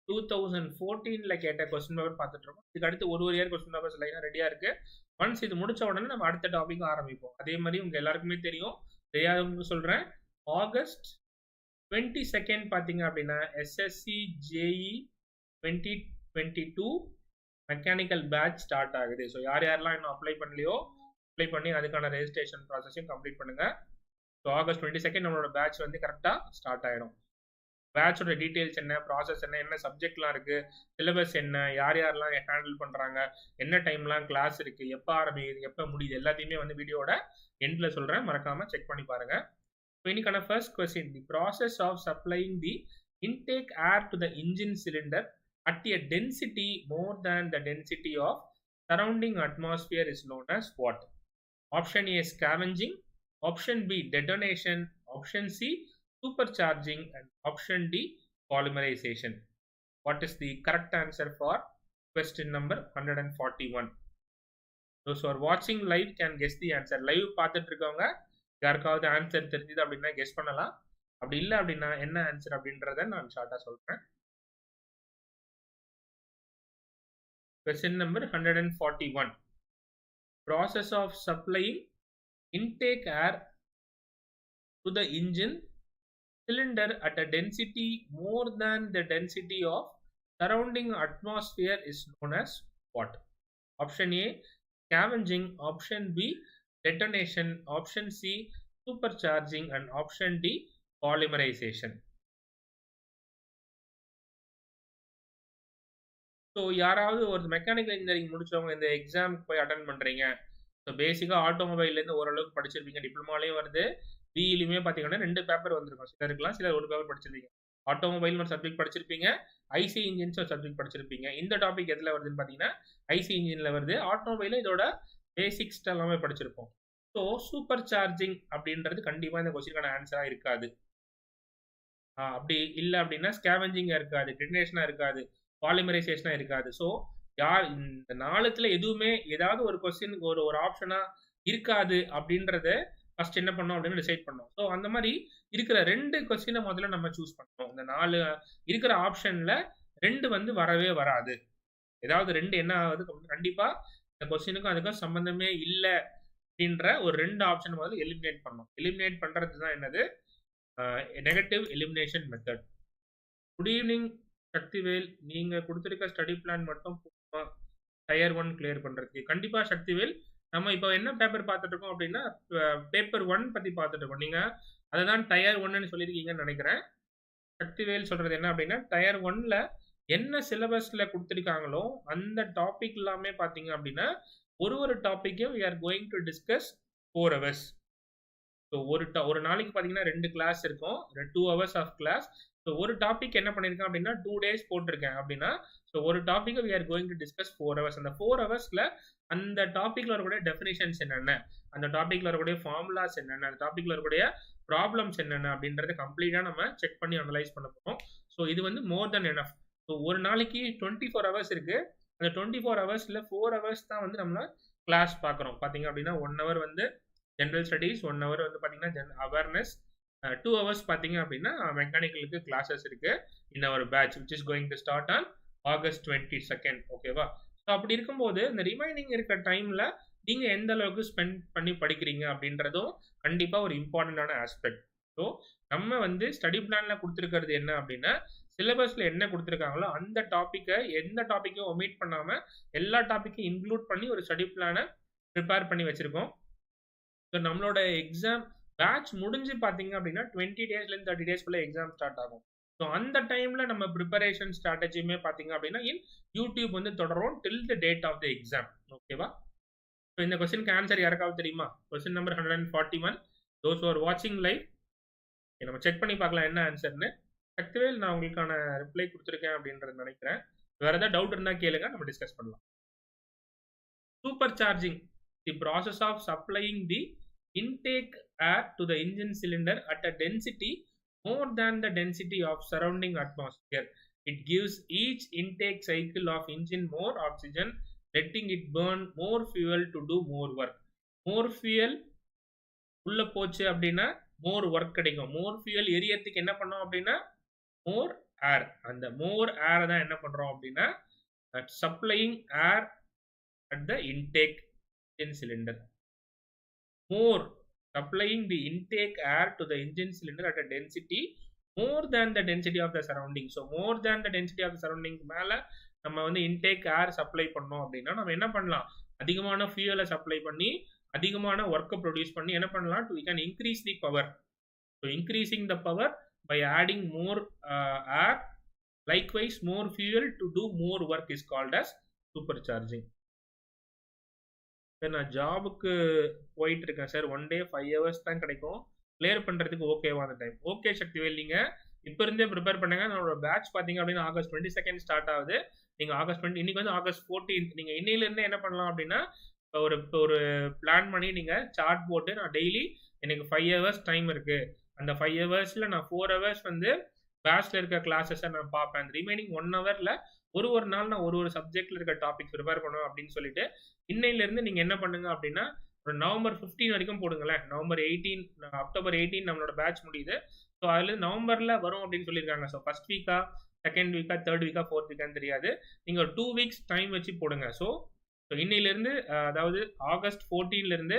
2014 கேட்ட question paper பார்த்துட்டு இருக்கோம். இதுக்கு அடுத்து ஒரு year question papers லைனாக ரெடியாக இருக்கு. ஒன்ஸ் இது முடிச்ச உடனே நம்ம அடுத்த டாபிக் ஆரம்பிப்போம். அதே மாதிரி உங்க எல்லாருக்குமே தெரியும், தெரியாதவங்க சொல்றேன், ஆகஸ்ட் 22 பார்த்தீங்க அப்படின்னா SSC JE 2022 mechanical batch start ஆகுது. ஸோ யாரெல்லாம் இன்னும் அப்ளை பண்ணலையோ அப்ளை பண்ணி அதுக்கான ரெஜிஸ்ட்ரேஷன் ப்ராசஸையும் கம்ப்ளீட் பண்ணுங்க. ஸோ ஆகஸ்ட் 22 நம்மளோட பேட்ச் வந்து கரெக்டாக ஸ்டார்ட் ஆகிடும். பேட்சோட டீட்டெயில்ஸ் என்ன, ப்ராசஸ் என்ன சப்ஜெக்ட்லாம் இருக்கு, சிலபஸ் என்ன, யாரெல்லாம் ஹேண்டில் பண்ணுறாங்க, என்ன டைம்லாம் கிளாஸ் இருக்கு, எப்போ ஆரம்பிக்குது, எப்போ முடியுது, எல்லாத்தையுமே வந்து வீடியோட எண்ட்ல சொல்கிறேன், மறக்காம செக் பண்ணி பாருங்க. ஸோ இன்னைக்கான first question, the process of supplying the intake air to the engine cylinder at a density more than the density of surrounding atmosphere is known as what? Option A, scavenging, option B, detonation, option C, supercharging, and option D, polymerization. What is the correct answer for question number 141? Those who are watching live can guess the answer. Live பார்த்துட்டு இருக்கவங்க யாருக்காவது answer தெரிஞ்சது அப்படின்னா guess பண்ணலாம். அப்படி இல்லை அப்படின்னா என்ன ஆன்சர் அப்படின்றத நான் ஷார்ட்டா சொல்றேன். Question number 141. Process of supplying intake air to the engine cylinder at a density more than the density of surrounding atmosphere is known as what? Option A, scavenging. Option B, detonation. Option C, supercharging. And option D, polymerization. So யாராவது ஒரு mechanical engineering முடிச்சவங்க இந்த எக்ஸாமுக்கு போய் attend பண்ணுறீங்க. So பேசிக்காக ஆட்டோமொபைல்லேருந்து ஓரளவுக்கு படிச்சிருப்பீங்க. டிப்ளமாலையும் வருது, பிஇலையுமே பார்த்தீங்கன்னா 2 பேப்பர் வந்திருக்கும். சிலருக்குலாம் சிலர் 1 பேப்பர் படிச்சிருப்பீங்க. ஆட்டோமொபைல் ஒரு சப்ஜெக்ட் படிச்சிருப்பீங்க, ஐசி இன்ஜின்ஸ் ஒரு சப்ஜெக்ட் படிச்சிருப்பீங்க. இந்த டாபிக் எதில் வருதுன்னு பார்த்தீங்கன்னா ஐசி இன்ஜினில் வருது. ஆட்டோமொபைலில் இதோட பேசிக்ஸ் எல்லாமே படிச்சிருப்போம். ஸோ சூப்பர் சார்ஜிங் அப்படின்றது கண்டிப்பாக இந்த கொஸ்டினுக்கான ஆன்சராக இருக்காது. அப்படி இல்லை அப்படின்னா ஸ்கேவெஞ்சிங்காக இருக்காது, டெட்டனேஷனாக இருக்காது, பாலிமரைசேஷனாக இருக்காது. ஸோ யார் இந்த நாலுத்துல எதுவுமே ஏதாவது ஒரு கொஸ்டினுக்கு ஒரு ஆப்ஷனா இருக்காது அப்படின்றத ஃபர்ஸ்ட் என்ன பண்ணோம் அப்படின்னு டிசைட் பண்ணோம். ஸோ அந்த மாதிரி இருக்கிற 2 கொஸ்டினை முதல்ல நம்ம சூஸ் பண்ணோம். இந்த 4 இருக்கிற ஆப்ஷன்ல 2 வந்து வரவே வராது. ஏதாவது 2 என்ன ஆகுது, கண்டிப்பா இந்த கொஸ்டினுக்கும் அதுக்கும் சம்பந்தமே இல்லை அப்படின்ற ஒரு 2 ஆப்ஷன் வந்து எலிமினேட் பண்ணோம். எலிமினேட் பண்றது தான் என்னது, negative elimination method. Good evening Sakthivel, நீங்க கொடுத்திருக்க ஸ்டடி பிளான் மட்டும் டயர் 1 கிளியர் பண்றதுக்கு கண்டிப்பா சக்திவேல். நம்ம இப்போ என்ன பேப்பர் பார்த்துட்டு இருக்கோம் அப்படின்னா பேப்பர் 1 பத்தி பார்த்துட்டு இருக்கோம். நீங்க அதை தான் டயர் 1ன்னு சொல்லியிருக்கீங்கன்னு நினைக்கிறேன். சக்திவேல் சொல்றது என்ன அப்படின்னா டயர் 1ல என்ன சிலபஸ்ல கொடுத்துருக்காங்களோ அந்த டாபிக் எல்லாமே பார்த்தீங்க அப்படின்னா ஒரு டாப்பிக்கும் we are going to discuss 4 hours. So ஒரு நாளைக்கு பார்த்தீங்கன்னா 2 கிளாஸ் இருக்கும், 2 hours ஆஃப் கிளாஸ். ஸோ ஒரு டாபிக் என்ன பண்ணியிருக்கேன் அப்படின்னா 2 days போட்டிருக்கேன் அப்படின்னா ஸோ ஒரு topic we are going to discuss 4 hours. அந்த 4 ஹவர்ஸ்ல அந்த டாபிக்ல வரக்கூடிய டெஃபினிஷன்ஸ் என்னென்ன, அந்த டாபிக்ல வரக்கூடிய ஃபார்முலாஸ் என்னென்ன, அந்த டாபிக்ல வரக்கூடிய ப்ராப்ளம்ஸ் என்னென்ன அப்படின்றத கம்ப்ளீட்டா நம்ம செக் பண்ணி அனலைஸ் பண்ண போறோம். ஸோ இது வந்து மோர் தென் எனஃப். ஸோ ஒரு நாளைக்கு 24 hours இருக்கு. அந்த 24 ஹவர்ஸ்ல 4 hours தான் வந்து நம்ம கிளாஸ் பார்க்குறோம். பார்த்தீங்க அப்படின்னா 1 hour வந்து ஜென்ரல் ஸ்டடீஸ், 1 hour வந்து பார்த்தீங்கன்னா அவேர்னஸ், 2 hours பார்த்தீங்க அப்படின்னா மெக்கானிக்கலுக்கு கிளாஸஸ் இருக்கு in our batch which is going to start on August 22nd. ஓகேவா? ஸோ அப்படி இருக்கும்போது இந்த ரிமைனிங் இருக்க டைம்ல நீங்க எந்த அளவுக்கு ஸ்பெண்ட் பண்ணி படிக்கிறீங்க அப்படின்றதும் கண்டிப்பா ஒரு இம்பார்ட்டன்டான ஆஸ்பெக்ட். ஸோ நம்ம வந்து ஸ்டடி பிளான்ல கொடுத்துருக்கிறது என்ன அப்படின்னா சிலபஸ்ல என்ன கொடுத்துருக்காங்களோ அந்த டாப்பிக்கை எந்த டாப்பிக்கும் ஒமிட் பண்ணாம எல்லா டாப்பிக்கும் இன்க்ளூட் பண்ணி ஒரு ஸ்டடி பிளானை ப்ரிப்பேர் பண்ணி வச்சிருக்கோம். ஸோ நம்மளோட எக்ஸாம் பேட்ச் முடிஞ்சு பார்த்தீங்க அப்படின்னா 20 daysலேருந்து 30 daysக்குள்ள எக்ஸாம் ஸ்டார்ட் ஆகும். ஸோ அந்த டைம்ல நம்ம ப்ரிப்பரேஷன் ஸ்ட்ராட்டஜியுமே பார்த்தீங்க அப்படின்னா யூடியூப் வந்து தொடரும் till the date of the exam. ஓகேவா? ஸோ இந்த கொஸ்டினுக்கு ஆன்சர் யாருக்காவது தெரியுமா? Question number 141. Those who are வாட்சிங் லைவ் நம்ம செக் பண்ணி பார்க்கலாம் என்ன ஆன்சர்னு. சக்திவேல் நான் உங்களுக்கான ரிப்ளை கொடுத்துருக்கேன் அப்படின்றது நினைக்கிறேன். வேற ஏதாவது டவுட் இருந்தால் கேளுங்க, நம்ம டிஸ்கஸ் பண்ணலாம். Supercharging, the process of supplying the intake air to the engine cylinder at a density more than the density of surrounding atmosphere. It gives each intake cycle of engine more oxygen, letting it burn more fuel to do more work. More fuel உள்ள போச்சு அப்படின்னா more work கிடைக்கும். more fuel எரியறதுக்கு என்ன பண்ணோம் அப்படின்னா more air. அந்த more air தான் என்ன பண்றோம் அப்படின்னா supplying air at the intake engine cylinder. More supplying the intake air to the engine cylinder at a density more than the density of the surrounding. So more than the density of the surrounding மேல நம்ம வந்து intake air supply பண்ணோம் அப்படின்னா நம்ம என்ன பண்ணலாம், அதிகமான fuel supply பண்ணி அதிகமான work ப்ரொடியூஸ் பண்ணி என்ன பண்ணலாம், we can increase the power. So increasing the power by adding more air, likewise more fuel to do more work is called as supercharging. நான் ஜாபுக்கு போயிட்டு இருக்கேன் சார், 1 day 5 hours தான் கிடைக்கும், கிளியர் பண்றதுக்கு ஓகேவா அந்த டைம்? ஓகே சக்திவேல், நீங்க இப்ப இருந்தே ப்ரிப்பேர் பண்ணுங்க. நம்மளோட பேட்ச் பாத்தீங்க அப்படின்னா August 22nd ஸ்டார்ட் ஆகுது. நீங்க இன்னைக்கு வந்து August 14th. நீங்க இன்னையில இருந்தே என்ன பண்ணலாம் அப்படின்னா ஒரு பிளான் பண்ணி நீங்க சார்ட் போட்டு நான் டெய்லி எனக்கு 5 hours டைம் இருக்கு, அந்த 5 ஹவர்ஸ்ல நான் 4 hours வந்து பேட்ச்ல இருக்க கிளாஸஸை நான் பார்ப்பேன். ரிமைனிங் 1 hourல ஒரு நாள் நான் ஒரு சப்ஜெக்ட்ல இருக்க டாபிக் ப்ரிப்பேர் பண்ணுவேன் அப்படின்னு சொல்லிட்டு இன்னையில இருந்து நீங்க என்ன பண்ணுங்க அப்படின்னா ஒரு நவம்பர் 15 வரைக்கும் போடுங்களேன். அக்டோபர் 18 நம்மளோட பேட்ச் முடியுது. ஸோ அதுல நவம்பர்ல வரும் அப்படின்னு சொல்லியிருக்காங்க. ஸோ ஃபர்ஸ்ட் வீக்கா, செகண்ட் வீக்கா, தேர்ட் வீக்கா, ஃபோர்த் வீக்கான்னு தெரியாது. நீங்க ஒரு 2 weeks டைம் வச்சு போடுங்க. ஸோ இன்னையில இருந்து அதாவது August 14ல இருந்து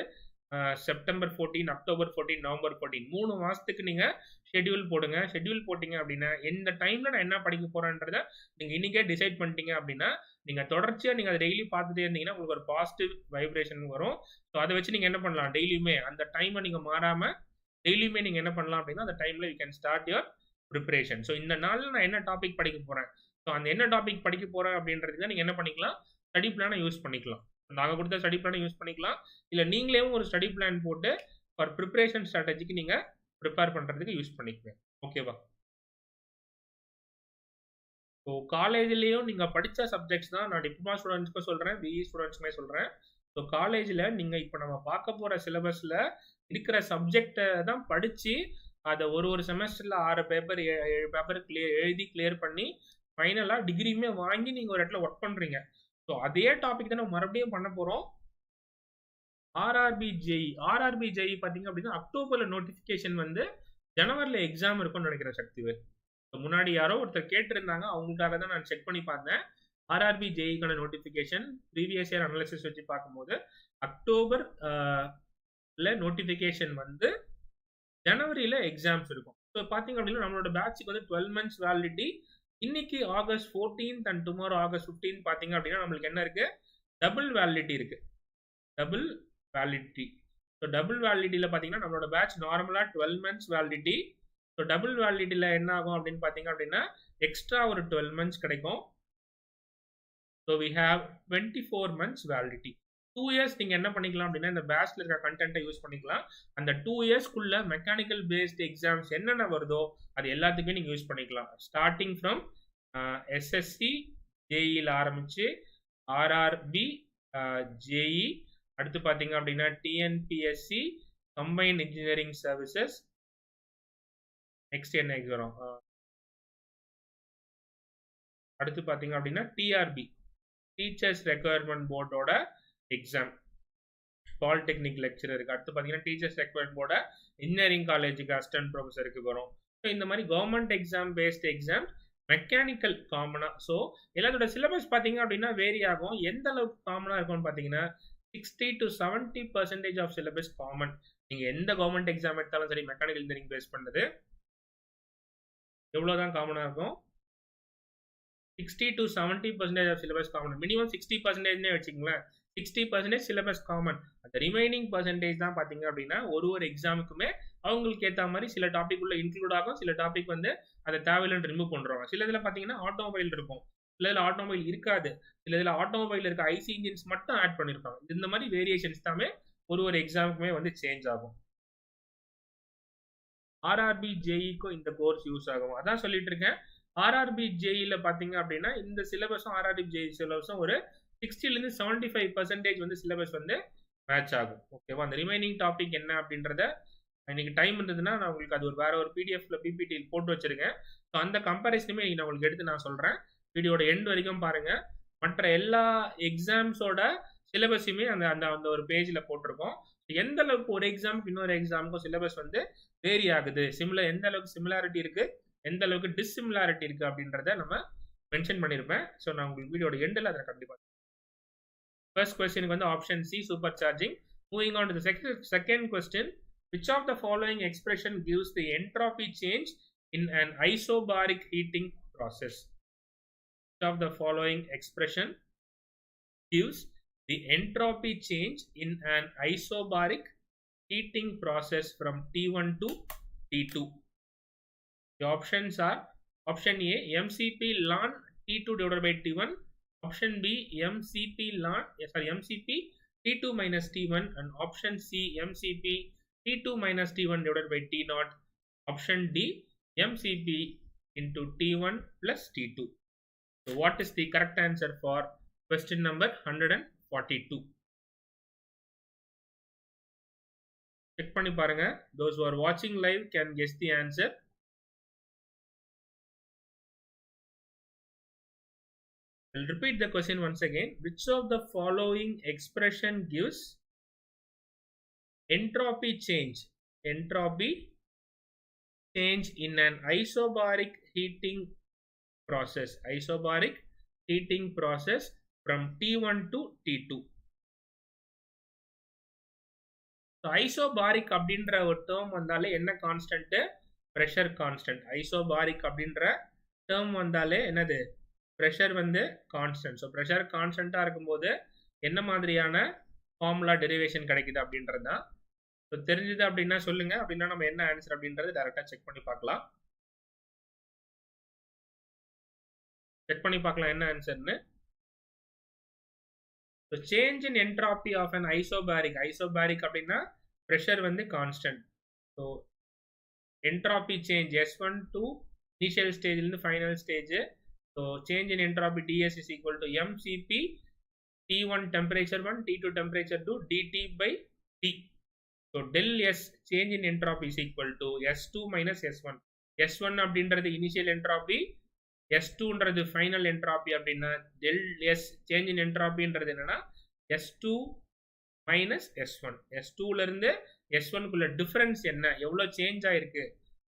செப்டம்பர் 14, அக்டோபர் 14, நவம்பர் 14 3 மாசத்துக்கு நீங்க ஷெட்யூல் போடுங்க. ஷெட்யூல் போட்டீங்க அப்படின்னா எந்த டைம்ல நான் என்ன படிக்க போறேன்றத நீங்க இன்னைக்கே டிசைட் பண்ணிட்டீங்க அப்படின்னா நீங்க தொடர்ச்சியா நீங்க அதை டெய்லி பார்த்துட்டே இருந்தீங்கன்னா உங்களுக்கு ஒரு பாசிட்டிவ் வைப்ரேஷன் வரும். ஸோ அதை வச்சு நீங்க என்ன பண்ணலாம், டெய்லியுமே அந்த டைமை நீங்க மாறாம டெய்லியுமே நீங்க என்ன பண்ணலாம் அப்படின்னா அந்த டைம்ல you can start your preparation. So இந்த நாள்ல நான் என்ன டாபிக் படிக்க போறேன், ஸோ அந்த என்ன டாபிக் படிக்க போறேன் அப்படின்றதுக்கு நீங்க என்ன பண்ணிக்கலாம், ஸ்டடி பிளானை யூஸ் பண்ணிக்கலாம். நாங்க கொடுத்த ஸ்டடி பிளானை யூஸ் பண்ணிக்கலாம். இல்ல நீங்களே ஒரு ஸ்டடி பிளான் போட்டு ஃபார் ப்ரிப்பரேஷன் ஸ்ட்ராட்டஜிக்கு நீங்க ப்ரிப்பேர் பண்றதுக்கு யூஸ் பண்ணிக்குவேன். ஓகேவா? ஸோ காலேஜ்லயும் நீங்க படிச்ச சப்ஜெக்ட்ஸ் தான் நான் டிப்ளமா ஸ்டூடெண்ட்ஸ்க்கும் சொல்றேன், பிஇ ஸ்டூடெண்ட்ஸ்க்குமே சொல்றேன். ஸோ காலேஜ்ல நீங்க இப்போ நம்ம பார்க்க போற சிலபஸ்ல இருக்கிற சப்ஜெக்டை தான் படிச்சு அதை ஒரு செமஸ்டர்ல 6 பேப்பர் 7 பேப்பர் எழுதி கிளியர் பண்ணி ஃபைனலா டிகிரியுமே வாங்கி நீங்க ஒரு இடத்துல ஒர்க் பண்றீங்க. ஸோ அதே டாபிக் தான் நம்ம மறுபடியும் பண்ண போறோம். ஆர்ஆர்பி ஜேஇ பாத்தீங்க அப்படின்னா அக்டோபர்ல நோட்டிபிகேஷன் வந்து ஜனவரில எக்ஸாம் இருக்கும்னு நினைக்கிறேன் சக்திவேல். முன்னாடி யாரோ ஒருத்தர் கேட்டிருந்தாங்க, அவங்களுக்காக தான் நான் செக் பண்ணி பார்த்தேன். ஆர்ஆர்பி ஜேஇக்கான நோட்டிபிகேஷன் ப்ரீவியஸ் இயர் அனாலிசிஸ் வச்சு பார்க்கும்போது அக்டோபர் நோட்டிபிகேஷன் வந்து ஜனவரியில எக்ஸாம்ஸ் இருக்கும். ஸோ பாத்தீங்க அப்படின்னா நம்மளோட பேட்சுக்கு வந்து 12 months வேலிடிட்டி. இன்னைக்கு August 14th and tomorrow August 15 பாத்தீங்க அப்படின்னா நம்மளுக்கு என்ன இருக்கு, டபுள் வேலிடிட்டி இருக்கு. Double validity. ஸோ டபுள் வேலிடிட்டியில் பார்த்தீங்கன்னா நம்மளோட பேட்ச் நார்மலாக 12 months வேலிடிட்டி. ஸோ டபுள் வேலிடிட்டியில் என்ன ஆகும் அப்படின்னு பார்த்தீங்க அப்படின்னா எக்ஸ்ட்ரா ஒரு 12 months கிடைக்கும். So we have 24 months validity. 2 years நீங்கள் என்ன பண்ணிக்கலாம் அப்படின்னா இந்த பேட்ச்ல இருக்க கண்டென்ட்டை யூஸ் பண்ணிக்கலாம். அந்த 2 yearsக்குள்ள மெக்கானிக்கல் பேஸ்ட் எக்ஸாம்ஸ் என்னென்ன வருதோ அது எல்லாத்துக்குமே நீங்கள் யூஸ் பண்ணிக்கலாம். ஸ்டார்டிங் ஃப்ரம் எஸ்எஸ்சி ஜேஇல ஆரம்பிச்சு ஆர்ஆர்பி ஜேஇ, அடுத்து பாத்தீங்க அப்படின்னா TNPSC combined engineering services, next என்ன எக்ஸாம், அடுத்து பாத்தீங்க அப்படின்னா டிஆர்பி டீச்சர்ஸ் ரெக்யர்மெண்ட் போர்டோட எக்ஸாம், பாலிடெக்னிக் லெக்சரருக்கு, அடுத்து பாத்தீங்கன்னா டீச்சர்ஸ் ரெக்யர்மெண்ட் போர்ட இன்ஜினியரிங் காலேஜுக்கு அசிஸ்டன்ட் ப்ரொஃபஸருக்கு வரும். ஸோ இந்த மாதிரி government exam based exam mechanical காமனா. ஸோ எல்லாத்தோட சிலபஸ் பாத்தீங்க அப்படின்னா வேரி ஆகும். எந்த அளவுக்கு காமனா இருக்கும்னு பாத்தீங்கன்னா 60 to 70% ஆஃப் சிலபஸ் காமன். நீங்க எந்த கவர்மெண்ட் எக்ஸாம் எடுத்தாலும் சரி மெக்கானிக்கல் இன்ஜினியரிங் பேஸ் பண்ணது எவ்வளவுதான் காமனா இருக்கும், 60 to 70% of syllabus common. Minimum 60% வச்சுக்கோங்களேன். 60% சிலபஸ் காமன். அந்த ரிமைனிங் பர்சன்டேஜ் தான் பாத்தீங்க அப்படின்னா ஒரு எக்ஸாமுக்குமே அவங்களுக்கு ஏற்ற மாதிரி சில டாபிக் உள்ள இன்க்ளூட் ஆகும், சில டாபிக் வந்து அதை தேவையில்லைன்னு ரிமூவ் பண்றாங்க. சில இதுல பாத்தீங்கன்னா ஆட்டோமொபைல் இருக்கும், சில இதுல ஆட்டோமொபைல் இருக்காது, சில இதுல ஆட்டோமொபைல் இருக்க ஐசி இன்ஜின்ஸ் மட்டும் ஆட் பண்ணிருப்பாங்க. இந்த மாதிரி வேரியேஷன்ஸ் தாமே ஒரு எக்ஸாமுக்குமே வந்து சேஞ்ச் ஆகும். ஆர்ஆர்பி ஜேஇக்கும் இந்த கோர்ஸ் யூஸ் ஆகும். அதான் சொல்லிட்டு இருக்கேன். ஆர்ஆர்பி ஜேஇல பாத்தீங்க அப்படின்னா இந்த சிலபஸும் ஆர்ஆர்பி ஜேஇ சிலபஸும் ஒரு 60 to 75% வந்து சிலபஸ் வந்து மேட்ச் ஆகும். ஓகேவா? அந்த ரிமைனிங் டாபிக் என்ன அப்படின்றத இன்னைக்கு டைம் இருந்ததுன்னா நான் உங்களுக்கு அது வேற ஒரு பிடிஎஃப்ல பிபிடி போட்டு வச்சிருக்கேன். ஸோ அந்த கம்பேரிசனுமே நான் உங்களுக்கு எடுத்து நான் சொல்றேன். வீடியோட எண்ட் வரைக்கும் பாருங்க. மற்ற எல்லா எக்ஸாம்ஸோட சிலபஸுமே அந்த அந்த அந்த ஒரு பேஜ்ல போட்டிருக்கோம். எந்த அளவுக்கு ஒரு எக்ஸாமுக்கு இன்னொரு எக்ஸாமுக்கும் சிலபஸ் வந்து வேரி ஆகுது, எந்த அளவுக்கு சிமிலாரிட்டி இருக்கு, எந்த அளவுக்கு டிஸ்சிமிலாரிட்டி இருக்கு அப்படின்றத நம்ம மென்ஷன் பண்ணிருப்பேன். ஸோ நான் உங்களுக்கு வீடியோட எண்டில் அதை கண்டிப்பா. ஃபர்ஸ்ட் கொஸ்டினுக்கு வந்து option C super charging. Moving on to the second question. Which of the following expression gives the entropy change in an isobaric heating process? Which of the following expression gives the entropy change in an isobaric heating process from T1 to T2? The options are option A mcp ln T2 divided by T1, option B mcp T2 minus T1, and option C mcp T2 minus T1 divided by T0, option D mcp into T1 plus T2. So what is the correct answer for question number 142? Check பண்ணி பாருங்க. Those who are watching live can guess the answer. I'll repeat the question once again. Which of the following expression gives entropy change in an isobaric heating process from T1 to T2? So isobaric அப்படின்ற ஒரு term வந்தாலே என்ன constant? Pressure constant. Isobaric அப்படின்ற term வந்தாலே என்னது? Pressure வந்து constant. So pressure கான்ஸ்டன்டா இருக்கும்போது என்ன மாதிரியான ஃபார்முலா டெரிவேஷன் கிடைக்குது அப்படின்றது தான். ஸோ தெரிஞ்சது அப்படின்னா சொல்லுங்க. அப்படின்னா நம்ம என்ன ஆன்சர் அப்படின்றது டைரக்டா செக் பண்ணி பார்க்கலாம். செக் பண்ணி பார்க்கலாம் என்ன ஆன்சர்னு. So change in entropy of an isobaric. Isobaric அப்படின்னா ப்ரெஷர் வந்து constant. So entropy change S1 to initial stage இருந்து final stage. So change in entropy ds is equal to mCp T1 temperature 1 T2 temperature 2 dt by T. So del S change in entropy is equal to S2 minus S1. S1 அப்படின்றது initial entropy, S2ன்றது final entropy. அப்படின்னா del S change in entropyன்றது என்னன்னா S2 minus S1. S2ல இருந்து S1 குள்ள difference என்ன, எவ்வளவு change ஆயிருக்கு,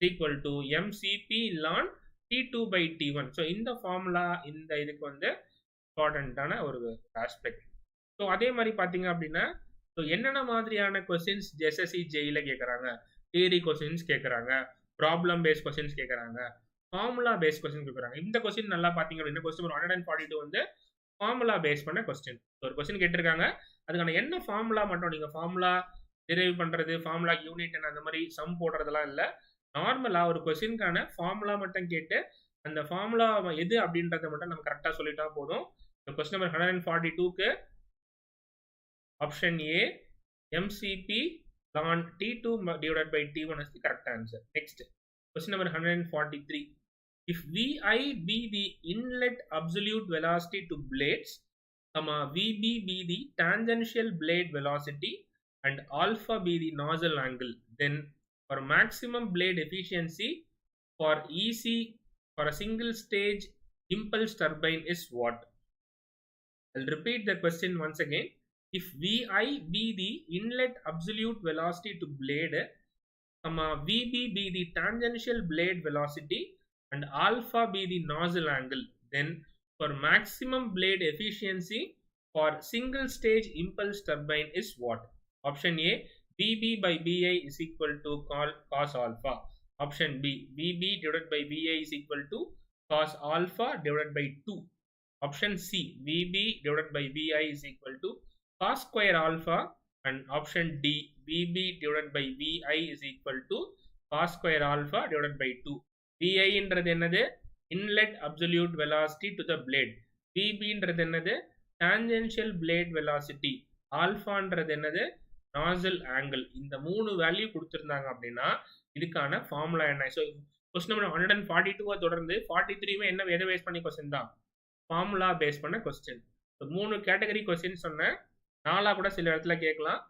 equal to mCp ln T2 by T1. So இந்த formula இந்த இதுக்கு வந்து இம்பார்ட்டன்டான ஒரு ஆஸ்பெக்ட். ஸோ அதே மாதிரி பார்த்தீங்க அப்படின்னா ஸோ என்னென்ன மாதிரியான கொஸ்டின்ஸ் SSC ஜேஇல கேட்குறாங்க? தியரி கொஸ்டின்ஸ் கேட்குறாங்க, ப்ராப்ளம் பேஸ்ட் கொஸ்டின்ஸ் கேட்குறாங்க, ஃபார்முலா பேஸ்ட் கொஸ்டின் கேட்குறாங்க. இந்த கொஸ்டின் நல்லா பார்த்தீங்க அப்படின்னா கொஸ்டின் 142 வந்து ஃபார்முலா பேஸ் பண்ண கொஸ்டின். ஒரு கொஸ்டின் கேட்டிருக்காங்க, அதுக்கான என்ன ஃபார்முலா மட்டும் நீங்கள் ஃபார்முலா டிரைவ் பண்ணுறது, ஃபார்முலா யூனிட் அந்த மாதிரி சம் போடுறதெல்லாம் இல்லை. நார்மலாக ஒரு கொஸ்டினுக்கான ஃபார்முலா மட்டும் கேட்டு அந்த ஃபார்முலா எது அப்படின்றத மட்டும் நம்ம கரெக்டாக சொல்லிட்டா போதும். கொஸ்டின் நம்பர் 142க்கு option A mCp ln T2 divided by T1 is the correct answer. Next, question number 143. If Vi be the inlet absolute velocity to blades, Vb be the tangential blade velocity, and alpha be the nozzle angle, then for maximum blade efficiency for EC for a single stage impulse turbine is what? I'll repeat the question once again. If Vi be the inlet absolute velocity to blade, Vb be the tangential blade velocity, and alpha be the nozzle angle, then for maximum blade efficiency for single stage impulse turbine is what? Option A, Vb by Vi is equal to cos alpha. Option B, Vb divided by Vi is equal to cos alpha divided by 2. Option C, Vb divided by Vi is equal to cos square alpha, and option D, Vb divided by Vi is equal to cos square alpha divided by 2. Vi என்றது என்னது? Inlet absolute velocity to the blade. Vb என்றது என்னது? Tangential blade velocity. ஆல்ஃபான்றது என்னது? nozzle angle. இந்த மூணு value கொடுத்திருந்தாங்க அப்படின்னா இதுக்கான ஃபார்முலா என்ன? ஸோ கொஸ்டின் நம்பர் 142 தொடர்ந்து 43 என்ன எதை பேஸ் பண்ணி கொஸ்டின் தான்? ஃபார்முலா பேஸ் பண்ண கொஸ்டின். மூணு கேட்டகரி கொஸ்டின் சொன்னேன், நாலா கூட சில இடத்துல கேட்கலாம்.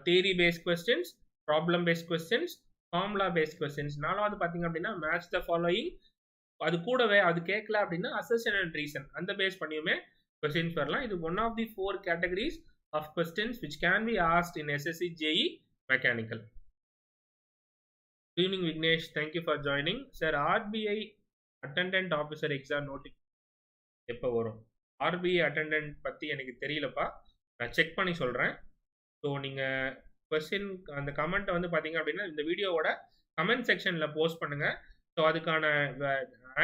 Theory paste questions, problem paste questions, formula paste questions. நாலாவது பார்த்தீங்க அப்படின்னா மேட்ச் த ஃபாலோயிங். அது கூடவே அது கேட்கல அப்படின்னா அசர்ஷன் அண்ட் ரீசன் அந்த பேஸ் பண்ணியுமே கொஸ்டின்ஸ் வரலாம். இது one of the 4 categories of questions which can be asked in SSC JE Mechanical. Good evening Vignesh, thank you for joining. Sir, RBI attendant officer exam notification எப்போ வரும்? RBI attendant பற்றி எனக்கு தெரியலப்பா, நான் check பண்ணி சொல்கிறேன். ஸோ நீங்கள் question அந்த கமெண்ட்டை வந்து பார்த்தீங்க அப்படின்னா இந்த வீடியோவோட கமெண்ட் செக்ஷனில் போஸ்ட் பண்ணுங்கள். ஸோ அதுக்கான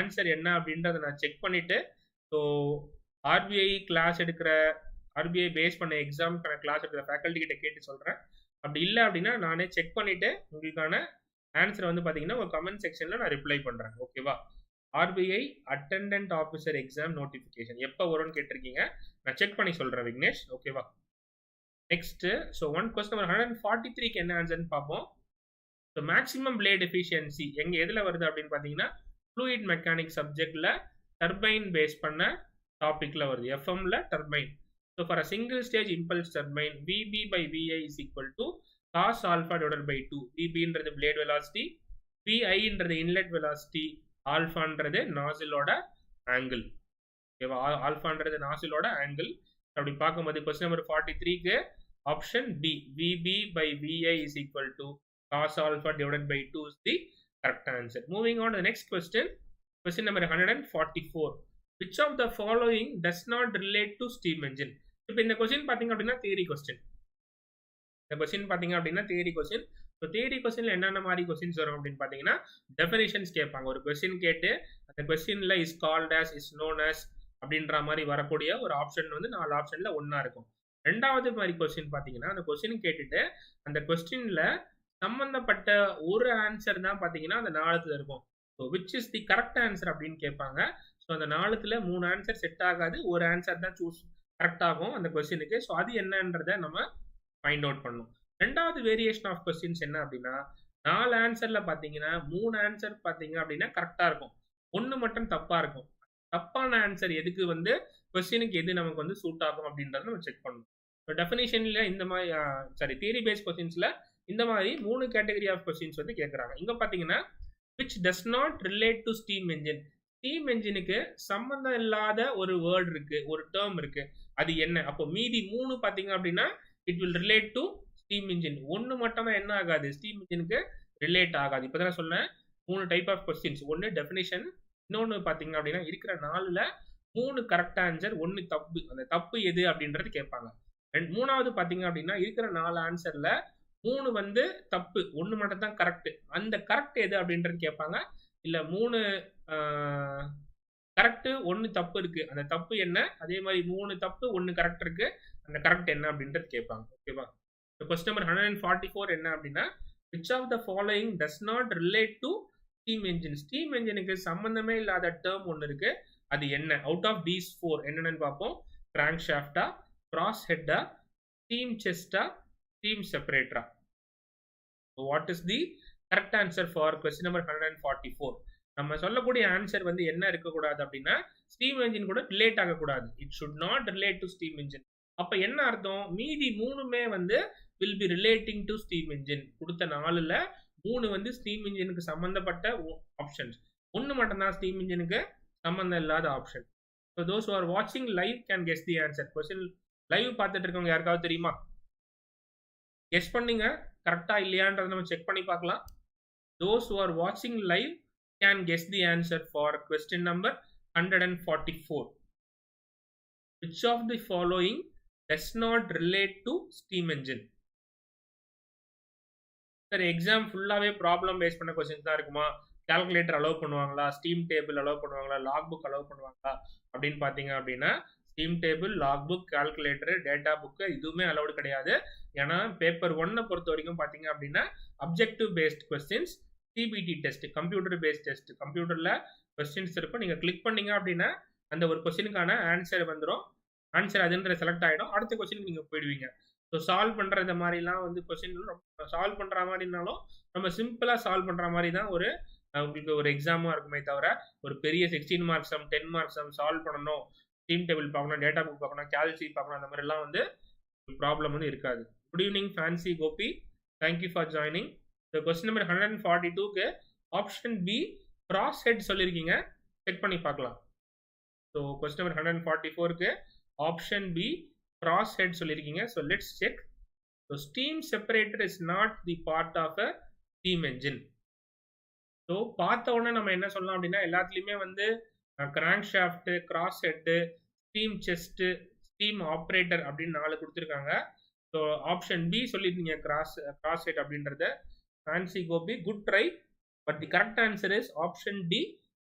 ஆன்சர் என்ன அப்படின்றத நான் செக் பண்ணிவிட்டு ஸோ RBI கிளாஸ் எடுக்கிற RBI பேஸ் பண்ண எக்ஸாமுக்கான கிளாஸ் எடுக்கிற ஃபேக்கல்ட்டி கிட்ட கேட்டு சொல்கிறேன். அப்படி இல்லை அப்படின்னா நானே செக் பண்ணிவிட்டு உங்களுக்கான ஆன்சர் வந்து பார்த்தீங்கன்னா ஒரு கமெண்ட் செக்ஷனில் நான் ரிப்ளை பண்ணுறேன். ஓகேவா? RBI attendant officer exam notification எப்போ வரும்னு கேட்டிருக்கீங்க, நான் செக் பண்ணி சொல்கிறேன் விக்னேஷ். ஓகேவா? நெக்ஸ்ட்டு ஸோ கொஸ்டின் நம்பர் 143க்கு என்ன ஆன்சர்னு பார்ப்போம். ஸோ மேக்ஸிமம் பிளேட் எஃபிஷியன்சி எங்கே எதில் வருது அப்படின்னு பார்த்தீங்கன்னா ஃப்ளூயிட் மெக்கானிக் சப்ஜெக்டில் டர்பைன் பேஸ் பண்ண டாப்பிக்கில் வருது. எஃப்எம்ல turbine. So for a single stage impulse turbine, Vb by Vi is equal to cos alpha divided by 2. Vb என்றது blade velocity, Vi என்றது inlet velocity, alpha என்றது nozzle ஓட angle. ஓகேவா? alpha என்றது nozzle ஓட angle. அப்படி பார்க்கும்போது question number 43க்கு option B, Vb by Vi is equal to cos alpha divided by 2 is the correct answer. Moving on to the next question. Question number 144. Which of the following does not relate to steam engine? இப்போ இந்த question பார்த்தீங்க அப்படின்னா theory question. இந்த question பார்த்தீங்க அப்படின்னா theory question. So theory கொஸ்டின்ல என்னென்ன மாதிரி கொஸ்டின்ஸ் வரும் அப்படின்னு பார்த்தீங்கன்னா டெஃபினிஷன்ஸ் கேட்பாங்க. ஒரு கொஸ்டின் கேட்டு அந்த கொஸ்டின்ல is called as, is known as அப்படின்ற மாதிரி வரக்கூடிய ஒரு ஆப்ஷன் வந்து 4 ஆப்ஷன்ல ஒன்னா இருக்கும். ரெண்டாவது மாதிரி கொஸ்டின் பார்த்தீங்கன்னா அந்த கொஸ்டின் கேட்டுட்டு அந்த கொஸ்டின்ல சம்பந்தப்பட்ட ஒரு ஆன்சர் தான் பார்த்தீங்கன்னா அந்த 4த்துல இருக்கும். So which is the correct answer அப்படின்னு கேட்பாங்க. ஸோ அந்த 4த்துல 3 ஆன்சர் செட் ஆகாது, ஒரு ஆன்சர் தான் சூஸ் கரெக்ட் ஆகும் அந்த கொஸ்டினுக்கு. ஸோ அது என்னன்றதை நம்ம ஃபைண்ட் அவுட் பண்ணணும். ரெண்டாவது வேரியேஷன் ஆஃப் கொஸ்டின்ஸ் என்ன அப்படின்னா 4 ஆன்சர்ல பார்த்தீங்கன்னா 3 ஆன்சர் பார்த்தீங்க அப்படின்னா கரெக்டா இருக்கும், 1 மட்டும் தப்பா இருக்கும். தப்பான ஆன்சர் எதுக்கு வந்து கொஸ்டினுக்கு எது நமக்கு வந்து சூட் ஆகும் அப்படின்றத நம்ம செக் பண்ணணும். ஸோ டெஃபினிஷன்ல இந்த மாதிரி தியரி பேஸ்ட் கொஸ்டின்ஸ்ல இந்த மாதிரி 3 கேட்டகரி ஆஃப் கொஸ்டின்ஸ் வந்து கேட்குறாங்க. இங்க பார்த்தீங்கன்னா which does not relate to steam engine. Steam என்ஜினுக்கு சம்பந்தம் இல்லாத ஒரு வேர்ட் இருக்கு, ஒரு டேர்ம் இருக்கு, அது என்ன? அப்போ மீதி 3 பார்த்தீங்க அப்படின்னா it will relate to steam engine. 1 மட்டும் தான் என்ன ஆகாது, ஸ்டீம் இன்ஜினுக்கு ரிலேட் ஆகாது. இப்போ தான் சொன்னேன் 3 டைப் ஆஃப் கொஸ்டின்ஸ். ஒன்று டெஃபினிஷன், இன்னொன்று பார்த்தீங்க அப்படின்னா இருக்கிற 4ல் 3 கரெக்ட் ஆன்சர், 1 தப்பு. அந்த தப்பு எது அப்படின்றது கேட்பாங்க. மூணாவது பார்த்தீங்க அப்படின்னா இருக்கிற 4 ஆன்சர்ல 3 வந்து தப்பு, 1 மட்டும் தான் கரெக்ட். அந்த கரெக்ட் எது அப்படின்றது கேட்பாங்க. இல்ல 3 கரெக்ட் 1 தப்பு இருக்கு, அந்த தப்பு என்ன? அதே மாதிரி 3 தப்பு 1 கரெக்ட் இருக்கு, அந்த கரெக்ட் என்ன அப்படின்றது கேட்பாங்க. ஓகேவா? கொஸ்டின் நம்பர் 144 என்ன அப்படின்னா which of the following does not relate to steam engine. Steam என்ஜினுக்கு சம்பந்தமே இல்லாத டேர்ம் ஒன்று இருக்கு, அது என்ன? அவுட் ஆஃப் தீஸ் 4 என்னென்னு பார்ப்போம். கிராங்க் ஷாஃப்டா, கிராஸ் ஹெட்டா, ஸ்டீம் செஸ்டா, ஸ்டீம் செப்பரேட்டரா? What is the correct answer for question number 144? நம்ம சொல்லக்கூடிய ஆன்சர் வந்து என்ன இருக்கக்கூடாது அப்படின்னா ஸ்டீம் என்ஜின் கூட ரிலேட் ஆகக்கூடாது. It should not relate to steam engine. அப்ப என்ன அர்த்தம்? மீதி 3மே வந்து will be relating to steam engine. கொடுத்த 4ல் 3 வந்து ஸ்டீம் என்ஜினுக்கு சம்பந்தப்பட்ட ஆப்ஷன்ஸ், 1 மட்டும் தான் ஸ்டீம் என்ஜினுக்கு சம்பந்தம் இல்லாத option. So those who are வாட்சிங் live can guess the answer. Question live பார்த்துட்டு இருக்கவங்க யாருக்காவது தெரியுமா? கெஸ் பண்ணீங்க கரெக்டா இல்லையான்றதை நம்ம செக் பண்ணி பார்க்கலாம். Those who are watching live can guess the answer for question number 144. Which of the following does not relate to steam engine? Sir exam ஃபுல்லாவே ப்ராப்ளம் பேஸ் பண்ண கொஸ்டின்ஸ் தான் இருக்குமா? கால்குலேட்டர் அலோவ் பண்ணுவாங்களா? ஸ்டீம் டேபிள் அலோவ் பண்ணுவாங்களா? Log book allow பண்ணுவாங்களா அப்படின்னு பார்த்தீங்க அப்படின்னா steam table, log book, calculator, data book இதுவுமே அலோடு கிடையாது. ஏன்னா பேப்பர் 1 பொறுத்த வரைக்கும் பார்த்தீங்க அப்படின்னா objective paste questions, CBT test, computer based test. கம்ப்யூட்டர்ல கொஸ்டின்ஸ் இருக்கும், நீங்க கிளிக் பண்ணீங்க அப்படின்னா அந்த ஒரு கொஸ்டினுக்கான ஆன்சர் வந்துடும், ஆன்சர் அதுன்ற செலக்ட் ஆகிடும், அடுத்த கொஸ்டினுக்கு நீங்க போயிடுவீங்க. ஸோ சால்வ் பண்ற இந்த மாதிரிலாம் வந்து கொஸ்டின் சால்வ் பண்ற மாதிரினாலும் நம்ம சிம்பிளா சால்வ் பண்ற மாதிரி தான் ஒரு உங்களுக்கு ஒரு எக்ஸாமா இருக்குமே தவிர ஒரு பெரிய 16 மார்க்ஸ் 10 மார்க்ஸ் சால்வ் பண்ணணும், ஸ்டீம் டேபிள் பார்க்கணும், டேட்டா புக் பார்க்கணும், கால்சி பார்க்கணும், அந்த மாதிரிலாம் வந்து ப்ராப்ளம் வந்து இருக்காது. Good evening Fancy Gopi, thank you for joining. Question number 142க்கு ஆப்ஷன் பி கிராஸ் ஹெட் சொல்லியிருக்கீங்க, செக் பண்ணி பார்க்கலாம். ஸோ கொஸ்டின் நம்பர் 144க்கு ஆப்ஷன் பி கிராஸ் ஹெட் சொல்லியிருக்கீங்க. So let's check. So steam separator is not the part of a steam engine. So பார்த்த உடனே நம்ம என்ன சொல்லலாம் அப்படின்னா எல்லாத்துலேயுமே வந்து crank shaft, cross head, steam chest, steam operator அப்படின்னு 4 கொடுத்துருக்காங்க. ஸோ ஆப்ஷன் பி சொல்லியிருந்தீங்க கிராஸ் ஹெட் அப்படின்றத. Fancy Gopi, good try, but the correct answer is option D,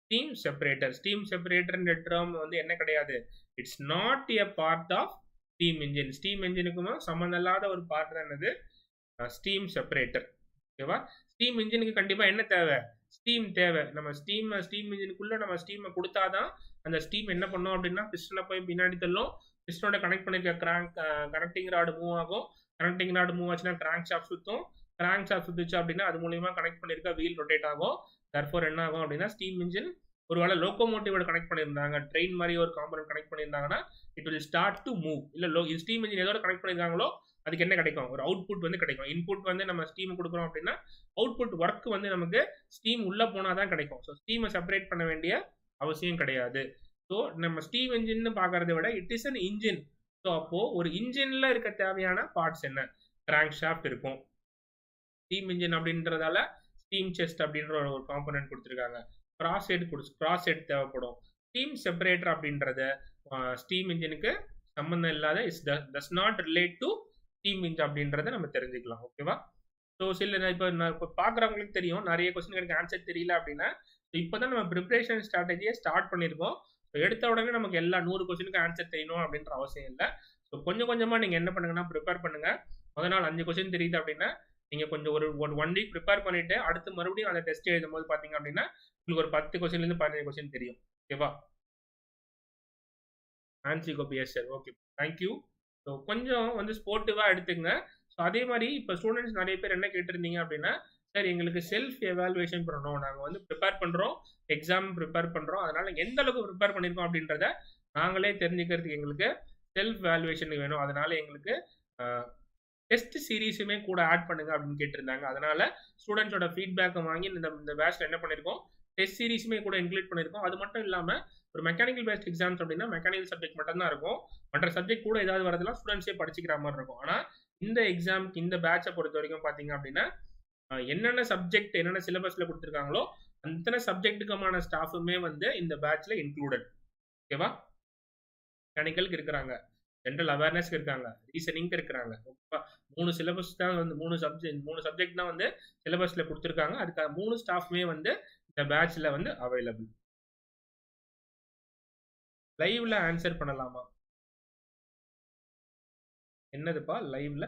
steam separator. Steam செப்பரேட்டர்ன்ற டேர்ம் வந்து என்ன கிடையாது, it's not a part of steam engine. Steam இன்ஜினுக்குமா சம்மந்தம் இல்லாத ஒரு பார்ட் தான் என்னது, ஸ்டீம் செப்பரேட்டர். ஓகேவா? ஸ்டீம் இன்ஜினுக்கு கண்டிப்பா என்ன தேவை, ஸ்டீம் தேவை. நம்ம ஸ்டீம் இன்ஜினுக்குள்ள நம்ம ஸ்டீமை கொடுத்தாதான் அந்த ஸ்டீம் என்ன பண்ணும் அப்படின்னா பிஸ்டனை போய் பின்னாடி தள்ளும், பிஸ்டனோட கனெக்ட் பண்ணிருக்க கனெக்டிங் ராடு மூவ் ஆகும், கனெக்டிங் ராடு மூவ் ஆச்சுன்னா கிராங்க் ஷாஃப்ட் சுத்தும், கிராங்க் ஷாஃப்ட் சுத்துச்சு அப்படின்னா அது மூலியமா கனெக்ட் பண்ணிருக்க வீல் ரொட்டேட் ஆகும். தர்ஃபோர் என்ன ஆகும் அப்படின்னா ஸ்டீம் இன்ஜின் ஒருவேளை லோகோமோட்டிவோட கனெக்ட் பண்ணியிருந்தாங்க, ட்ரெயின் மாதிரி ஒரு காம்பனன்ட் கனெக்ட் பண்ணியிருந்தாங்கன்னா it will start to move. இல்ல ஸ்டீம் இன்ஜின் எதோட கனெக்ட் பண்ணிருக்காங்களோ அதுக்கு என்ன கிடைக்கும், ஒரு அவுட்புட் வந்து கிடைக்கும். இன்புட் வந்து நம்ம ஸ்டீம் கொடுக்குறோம் அப்படின்னா அவுட்புட் ஒர்க் வந்து நமக்கு ஸ்டீம் உள்ள போனாதான் கிடைக்கும். ஸோ ஸ்டீமை செப்பரேட் பண்ண வேண்டிய அவசியம் கிடையாது. ஸோ நம்ம ஸ்டீம் இன்ஜின் பார்க்கறத விட it is an engine. So அப்போ ஒரு இன்ஜின்ல இருக்க தேவையான பார்ட்ஸ் என்ன, கிராங்க் ஷாஃப்ட் இருக்கும், ஸ்டீம் இன்ஜின் அப்படின்றதால ஸ்டீம் செஸ்ட் அப்படின்ற ஒரு காம்பனன்ட் கொடுத்துருக்காங்க, கிராஸ் ஹெட் தேவைப்படும். ஸ்டீம் செப்பரேட்டர் அப்படின்றத ஸ்டீம் இன்ஜினுக்கு சம்பந்தம் இல்லாத does not relate to steam engine அப்படின்றத நம்ம தெரிஞ்சுக்கலாம். ஓகேவா? ஸோ சில இப்போ பார்க்குறவங்களுக்கு தெரியும் நிறைய கொஸ்டினுக்கு ஆன்சர் தெரியல அப்படின்னா இப்போதான் நம்ம ப்ரிப்பரேஷன் ஸ்ட்ராட்டஜியை ஸ்டார்ட் பண்ணியிருக்கோம். ஸோ எடுத்த உடனே நமக்கு எல்லா 100 கொஸ்டினுக்கு ஆன்சர் தெரியணும் அப்படின்ற அவசியம் இல்லை. ஸோ கொஞ்சம் கொஞ்சமாக நீங்கள் என்ன பண்ணுங்கன்னா ப்ரிப்பேர் பண்ணுங்க. முதல் நாள் 5 கொஸ்டின் தெரியுது அப்படின்னா நீங்கள் கொஞ்சம் ஒரு 1 வீக் ப்ரிப்பேர் பண்ணிட்டு அடுத்து மறுபடியும் அந்த டெஸ்ட் எழுதும் போது பார்த்தீங்க அப்படின்னா உங்களுக்கு ஒரு 10 கொஸ்டின்லேருந்து 15 கொஸ்டின் தெரியும். ஓகேவா? ஆன்சி Gopi yes sir. Okay, thank you. So கொஞ்சம் வந்து ஸ்போர்ட்டிவாக எடுத்துங்க. ஸோ அதே மாதிரி இப்போ ஸ்டூடெண்ட்ஸ் நிறைய பேர் என்ன கேட்டிருந்தீங்க அப்படின்னா சார் எங்களுக்கு செல்ஃப் எவாலுவேஷன் பண்ணணும், நாங்கள் வந்து ப்ரிப்பேர் பண்ணுறோம், எக்ஸாம் ப்ரிப்பேர் பண்ணுறோம், அதனால எந்த அளவுக்கு ப்ரிப்பேர் பண்ணியிருக்கோம் அப்படின்றத நாங்களே தெரிஞ்சுக்கிறதுக்கு எங்களுக்கு செல்ஃப் வேல்யூவேஷன் வேணும். அதனால எங்களுக்கு டெஸ்ட் சீரீஸுமே கூட ஆட் பண்ணுங்க அப்படின்னு கேட்டிருந்தாங்க. அதனால ஸ்டூடெண்ட்ஸோட ஃபீட்பேக்கை வாங்கி இந்த பேட்ச்ல என்ன பண்ணியிருக்கோம், டெஸ்ட் சீரீஸுமே கூட இன்க்ளூட் பண்ணியிருக்கோம். அது மட்டும் இல்லாமல் ஒரு மெக்கானிக்கல் பேஸ்ட் எக்ஸாம்ஸ் அப்படின்னா மெக்கானிக்கல் சப்ஜெக்ட் மட்டும் தான் இருக்கும். மற்ற சப்ஜெக்ட் கூட ஏதாவது வரதெல்லாம் ஸ்டூடெண்ட்ஸே படிச்சுக்கிற மாதிரி இருக்கும். ஆனால் இந்த எக்ஸாம்க்கு இந்த பேட்சை பொறுத்த வரைக்கும் பார்த்தீங்க அப்படின்னா என்னென்ன சப்ஜெக்ட் என்னென்ன சிலபஸ்ல கொடுத்துருக்காங்களோ அத்தனை சப்ஜெக்ட்டுக்குமான ஸ்டாஃபுமே வந்து இந்த பேட்ச்ல இன்க்ளூடட். ஓகேவா? மெக்கானிக்கலுக்கு இருக்கிறாங்க, ஜென்ரல் அவேர்னஸ்க்கு இருக்காங்க, ரீசனிங்க்கு இருக்கிறாங்க. ஓகேவா? 3 சிலபஸ் தான் வந்து 3 சப்ஜெக்ட் தான் வந்து சிலபஸ்ல கொடுத்துருக்காங்க. அதுக்காக 3 ஸ்டாஃப்மே வந்து இந்த பேட்ச்ல வந்து அவைலபிள். லைவ்ல ஆன்சர் பண்ணலாமா? என்னதுப்பா லைவ்ல?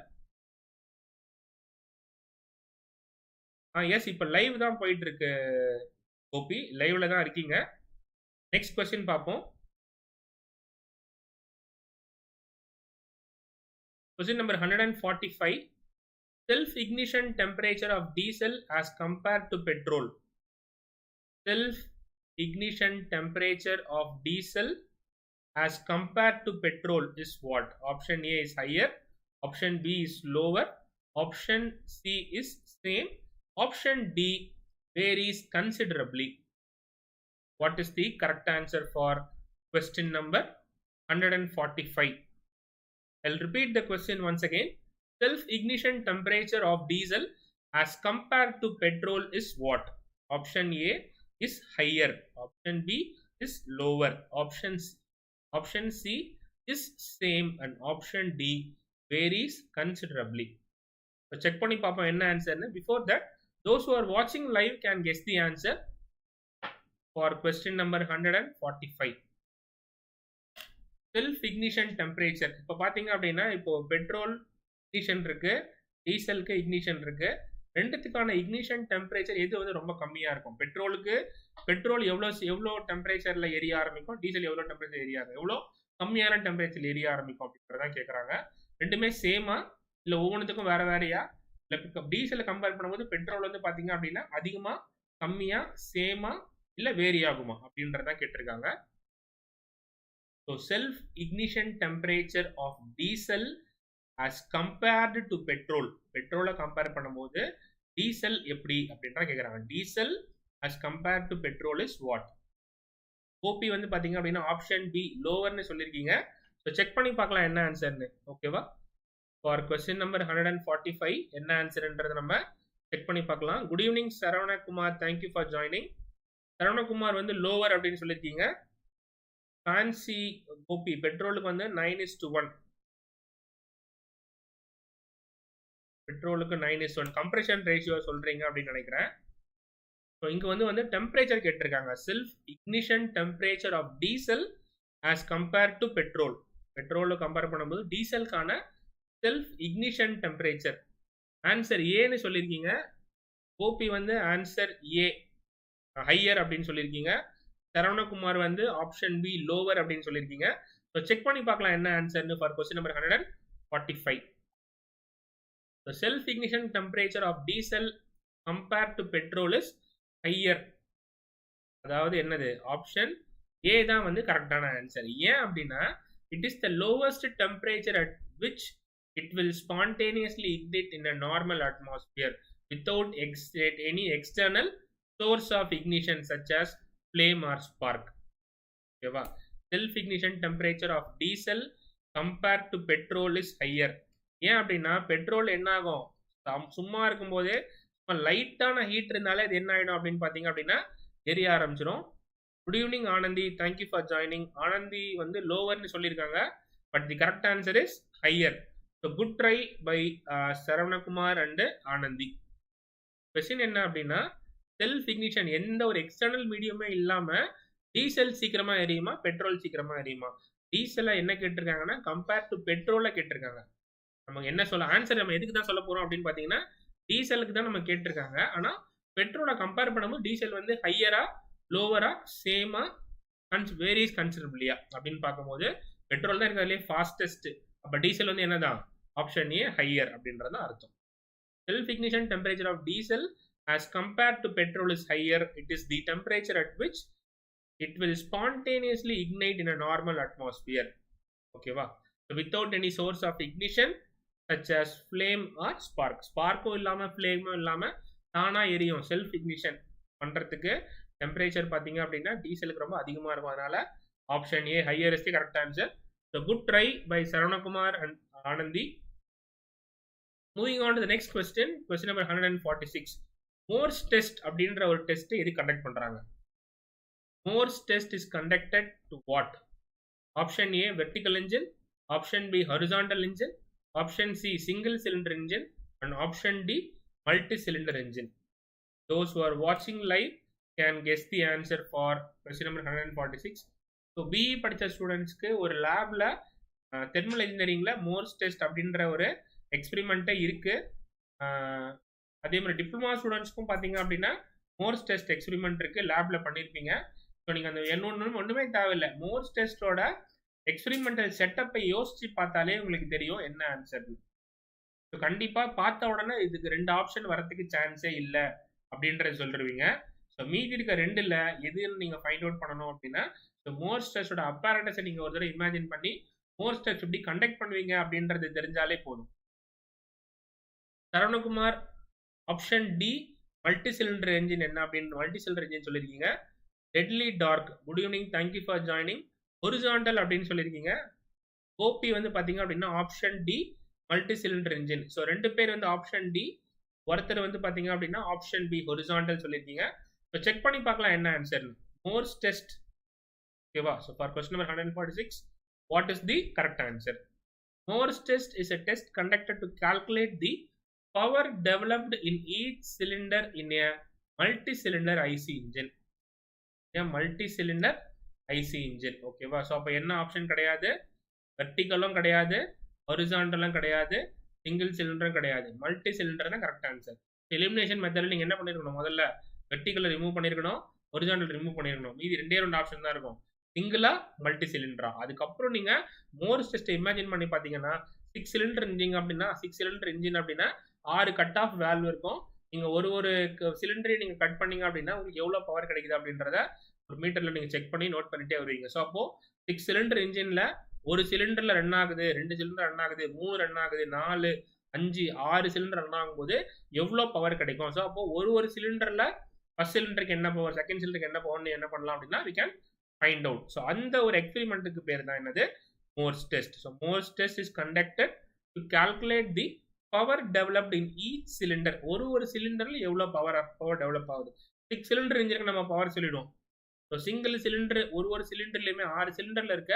எஸ், இப்போ லைவ் தான் போயிட்டு இருக்கு கோபி, லைவ்ல தான் இருக்கீங்க. நெக்ஸ்ட் क्वेश्चन பார்ப்போம். Question number 145. Self ignition temperature of diesel as compared to petrol. Self ignition temperature of diesel as compared to petrol is what? Option A is higher, option B is lower, option C is same, option D varies considerably. What is the correct answer for question number 145? I'll repeat the question once again. Self ignition temperature of diesel as compared to petrol is what? Option A is higher, option B is lower, option C is same, and option D varies considerably. So check பண்ணி பாப்போம் என்ன ஆன்சர்னு. Before that, those who are watching live can guess the answer for question number 145. Self ignition temperature இப்போ பார்த்தீங்க அப்படின்னா இப்போ petrol ignition இருக்கு, டீசலுக்கு ignition இருக்கு. ரெண்டுத்துக்கான ignition temperature எது வந்து ரொம்ப கம்மியாக இருக்கும்? பெட்ரோல் எவ்வளோ டெம்பரேச்சரில் எரிய ஆரம்பிக்கும், டீசல் எவ்வளோ டெம்பரேச்சர் எரியாது, எவ்வளோ கம்மியான டெம்பரேச்சர் எரிய ஆரம்பிக்கும் அப்படின்றதான் கேட்குறாங்க. ரெண்டுமே சேமா இல்லை ஒவ்வொன்றுத்துக்கும் வேற வேறையா? இல்லை டீசலை கம்பேர் பண்ணும்போது பெட்ரோல் வந்து பார்த்தீங்க அப்படின்னா அதிகமாக, கம்மியாக, சேமா இல்லை வேரி ஆகுமா அப்படின்றதான் கேட்டிருக்காங்க. So self ignition temperature of diesel as compared to petrol. பெட்ரோலை கம்பேர் பண்ணும்போது டீசல் எப்படி அப்படின்றத கேட்குறாங்க. Diesel as compared to petrol is what? ஓபி வந்து பார்த்தீங்க அப்படின்னா ஆப்ஷன் பி லோவர்னு சொல்லியிருக்கீங்க. ஸோ செக் பண்ணி பார்க்கலாம் என்ன ஆன்சர்னு. ஓகேவா? ஃபார் கொஸ்டின் நம்பர் 145 என்ன ஆன்சர்ன்றதை நம்ம செக் பண்ணி பார்க்கலாம். Good evening Saravanakumar, thank you for joining. Saravanakumar வந்து லோவர் அப்படின்னு சொல்லியிருக்கீங்க. ஃபேன்சி கோபி பெட்ரோலுக்கு வந்து 9:1, பெட்ரோலுக்கு 9:1 கம்ப்ரெஷன் ரேஷியோ சொல்றீங்க அப்படின்னு நினைக்கிறேன். ஸோ இங்க வந்து டெம்பரேச்சர் கேட்டிருக்காங்க. Self ignition temperature of diesel as compare to petrol. பெட்ரோல கம்பேர் பண்ணும்போது டீசலுக்கான செல்ஃப் இக்னிஷன் டெம்பரேச்சர். ஆன்சர் ஏன்னு சொல்லியிருக்கீங்க. கோபி வந்து ஆன்சர் ஏ ஹையர் அப்படின்னு சொல்லியிருக்கீங்க. சரவணகுமார் வந்து ஆப்ஷன் பி லோவர் அப்படின்னு சொல்லியிருக்கீங்க. ஸோ செக் பண்ணி பார்க்கலாம் என்ன ஆன்சர்னு for question number 145. The self ignition temperature of diesel compared to petrol is higher. அதாவது என்னது? ஆப்ஷன் ஏ தான் வந்து கரெக்டான ஆன்சர். ஏன் அப்படின்னா it is the lowest temperature at which it will spontaneously ignite in a normal atmosphere without any external source of ignition such as flame or spark. ஓகேவா? Self ignition temperature of diesel compare to petrol is higher. ஏன் அப்படின்னா petrol என்ன ஆகும், சும்மா இருக்கும்போதே லைட்டான heat இருந்தாலே அது என்ன ஆகிடும் அப்படின்னு பார்த்தீங்க அப்படின்னா எரிய ஆரம்பிச்சிடும். Good evening Anandi, thank you for joining. Anandi வந்து லோவர்னு சொல்லியிருக்காங்க, but the correct answer is higher. So good try by Saravanakumar and Anandi. Question என்ன அப்படின்னா செல்ஃப் இக்னிஷன் எந்த ஒரு எக்ஸ்டர்னல் மீடியமே இல்லாம டீசல் சீக்கிரமா எரியுமா பெட்ரோல் சீக்கிரமா எரியுமா? டீசலை என்ன கேட்டிருக்காங்கன்னா கம்பேர் டு பெட்ரோலை கேட்டிருக்காங்க. நம்ம என்ன சொல்ல ஆன்சர் நம்ம எதுக்கு தான் சொல்ல போறோம் அப்படின்னு பாத்தீங்கன்னா டீசலுக்கு தான் நம்ம கேட்டிருக்காங்க. ஆனா பெட்ரோலை கம்பேர் பண்ணும்போது டீசல் வந்து ஹையரா லோவரா சேமா வேரியஸ் கன்சிடரபிளியா அப்படின்னு பார்க்கும்போது பெட்ரோல் தான் இருக்கிறதுலே ஃபாஸ்டஸ்ட். அப்ப டீசல் வந்து என்னதான் ஆப்ஷன் ஏ ஹையர் அப்படின்றது அர்த்தம். Self ignition temperature of diesel as compared to petrol is higher. It is the temperature at which it will spontaneously ignite in a normal atmosphere. Okay va? So without any source of ignition such as flame or spark. Spark illama flame illama தானா எரியும். Self ignition பண்றதுக்கு temperature பாத்தீங்க அப்படின்னா டீசலுக்கு ரொம்ப அதிகமா இருக்கும். அதனால option A higher is the correct answer. So good try by Saravanakumar and Anandi. Moving on to the next question, question number 146. Morse test அப்படின்ற ஒரு டெஸ்ட் எது கண்டக்ட் பண்றாங்க? Morse test is conducted to what? Option A vertical engine, option B horizontal engine, option C single cylinder engine, and option D multi-cylinder engine. Those who are watching live can guess the answer for question number 146. So BE படிச்ச ஸ்டூடெண்ட்ஸ்க்கு ஒரு லேப்ல thermal இன்ஜினியரிங்ல Morse test அப்படின்ற ஒரு எக்ஸ்பெரிமெண்ட்டே இருக்கு. அதே மாதிரி diploma ஸ்டூடெண்ட்ஸ்க்கும் பார்த்தீங்க அப்படின்னா மோர்ஸ் டெஸ்ட் எக்ஸ்பெரிமெண்ட் இருக்கு, லேப்ல பண்ணியிருப்பீங்க. ஸோ நீங்கள் அந்த ஒன்றுமே தேவையில்லை, மோர்ஸ் டெஸ்டோட எக்ஸ்பெரிமெண்டல் செட்டப்பை யோசிச்சு பார்த்தாலே உங்களுக்கு தெரியும் என்ன ஆன்சர். ஸோ கண்டிப்பாக பார்த்த உடனே இதுக்கு 2 ஆப்ஷன் வரதுக்கு சான்ஸே இல்லை அப்படின்றத சொல்லிருவீங்க. ஸோ மீதி இருக்க 2ல் எதுன்னு நீங்கள் ஃபைண்ட் அவுட் பண்ணணும் அப்படின்னா ஸோ மோர்ஸ் டெஸ்டோட அப்பாரட்டஸை நீங்கள் ஒரு தடவை இமேஜின் பண்ணி மோர்ஸ் டெஸ்ட் எப்படி கண்டக்ட் பண்ணுவீங்க அப்படின்றது தெரிஞ்சாலே போதும். Saravanakumar option D multi cylinder engine என்ன அப்படின்னு மல்டி சிலிண்டர் என்ஜின் சொல்லியிருக்கீங்க. Deadly dark good evening, thank you for joining. Horizontal அப்படின்னு சொல்லியிருக்கீங்க. ஓபி வந்து பார்த்தீங்க அப்படின்னா option D multi cylinder engine. So 2 பேர் வந்து ஆப்ஷன் டி, ஒருத்தர் வந்து பார்த்தீங்க அப்படின்னா ஆப்ஷன் பி ஹொரிசாண்டல் சொல்லியிருக்கீங்க. ஸோ செக் பண்ணி பார்க்கலாம் என்ன ஆன்சர். மோர்ஸ் டெஸ்ட் ஓகேவா? So for question number 146 what is the correct answer? Morse test is a test conducted to calculate the power developed in each cylinder in a multi-cylinder IC engine. A multi-cylinder IC engine. ஓகேவா? So அப்போ என்ன option கிடையாது, வெர்டிகலும் கிடையாது, ஹொரிசாண்டலும் கிடையாது, single சிலிண்டரும் கிடையாது, multi cylinder தான் correct answer. Elimination மெத்தடில் நீங்கள் என்ன பண்ணிருக்கணும், முதல்ல வெர்டிகலை ரிமூவ் பண்ணிருக்கணும், ஹொரிசாண்டல் ரிமூவ் பண்ணிருக்கணும். மீதி 2 ஆப்ஷன் தான் இருக்கும், சிங்கிளா மல்டி சிலிண்டரா. அதுக்கப்புறம் நீங்க மோர்ஸ் டெஸ்ட் இமேஜின் பண்ணி பாத்தீங்கன்னா 6 சிலிண்டர் இன்ஜின் அப்படின்னா 6 சிலிண்டர் இன்ஜின் அப்படின்னா 6 கட் ஆஃப் வேல்வ் இருக்கும். நீங்க ஒரு சிலிண்டரையும் நீங்க கட் பண்ணீங்க அப்படின்னா உங்களுக்கு எவ்வளவு பவர் கிடைக்குது அப்படின்றத ஒரு மீட்டர்ல நீங்க செக் பண்ணி நோட் பண்ணிட்டே வருவீங்க. ஸோ அப்போ 6 சிலிண்டர் இன்ஜின்ல ஒரு சிலிண்டர்ல ரன் ஆகுது, 2 சிலிண்டர் ரன் ஆகுது, 3 ரன் ஆகுது, 4, 5, 6 சிலிண்டர் ரன் ஆகும்போது எவ்வளவு பவர் கிடைக்கும். ஸோ அப்போ ஒரு சிலிண்டர்ல ஃபர்ஸ்ட் சிலிண்டருக்கு என்ன பவர், செகண்ட் சிலிண்டருக்கு என்ன பவர் என்ன பண்ணலாம் அப்படின்னா we can find out. So அந்த ஒரு எக்ஸ்பெரிமெண்ட்டுக்கு பேர் தான் என்னது, Morse test. So Morse test is conducted to calculate the power developed in each cylinder. ஒரு சிலிண்டர்ல எவ்வளவு பவர் டெவலப் ஆகுது. 6 சிலிண்டர் இன்ஜினுக்கு நம்ம பவர் சொல்லிடுவோம். ஸோ சிங்கிள் சிலிண்டர் ஒரு சிலிண்டர்லயுமே 6 சிலிண்டர்ல இருக்க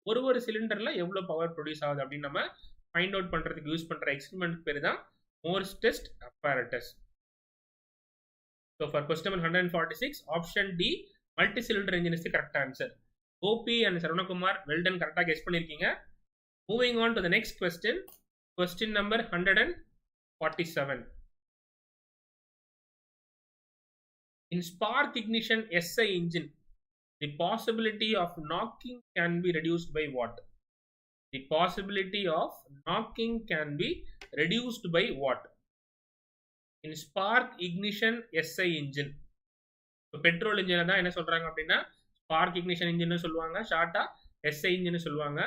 ஒரு சிலிண்டர்ல எவ்வளவு பவர் ப்ரொடியூஸ் ஆகுது அப்படின்னு நம்ம ஃபைண்ட் அவுட் பண்றதுக்கு யூஸ் பண்ற எக்ஸ்பெரிமெண்ட் பேர் தான் Morse test apparatus. So for question number 146 option D multi cylinder engine is the correct answer. OP and Saravanakumar well done, கரெக்டா கெஸ் பண்ணிருக்கீங்க. Moving on to the next question, question number 147. In spark ignition SI engine, the possibility of knocking can be reduced by what? The possibility of knocking can be reduced by what? In spark ignition SI engine, petrol இன்ஜினை தான் என்ன சொல்றாங்க அப்படின்னா spark ignition engine சொல்லுவாங்க, ஷார்ட்டா SI engine சொல்லுவாங்க.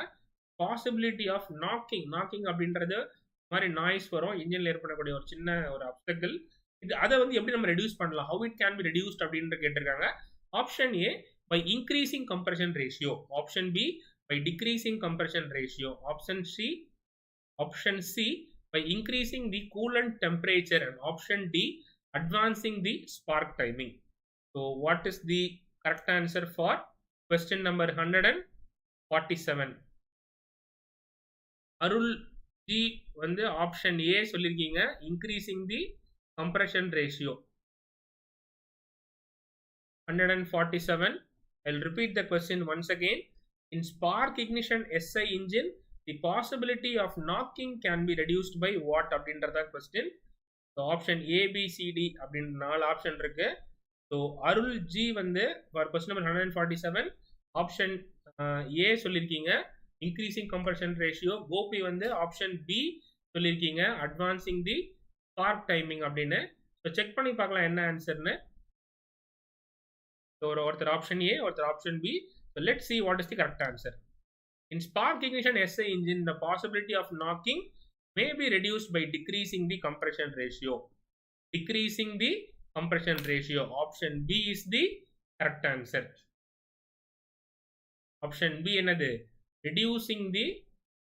Possibility of knocking அப்படின்றது மாதிரி நாய்ஸ் வரும், இன்ஜின்ல ஏற்படக்கூடிய ஒரு சின்ன ஒரு அப்டக்கிள். அதை வந்து எப்படி நம்ம ரெடியூஸ் பண்ணலாம், how it can be reduced அப்படின்னு கேட்டிருக்காங்க. Option A by increasing compression ratio, option B by decreasing compression ratio, option C by increasing the coolant temperature, and option D advancing the spark timing. So what is the correct answer for question number 147? Arul G வந்து option ஏ சொல்லிருக்கீங்க increasing the compression ratio 147. I'll repeat the question once again. In spark ignition SI engine, the possibility of knocking can be reduced by what அப்படின்றத question. So option A, B, C, D அப்படின்னு 4 option இருக்கு. So அருள் G வந்து for question number 147 option A சொல்லிருக்கீங்க increasing compression ratio. Gopi வந்து option B சொல்லிருக்கீங்க advancing the spark timing அப்படின்னு. So check பண்ணி பார்க்கலாம் என்ன ஆன்சர்னு. So ஒருத்தர் option A, ஒருத்தர் option B. So let's see what is the correct answer. In spark ignition SI engine, the possibility of knocking may be reduced by decreasing the compression ratio. Decreasing the compression ratio. Option B is the correct answer. Option B என்னது? Reducing the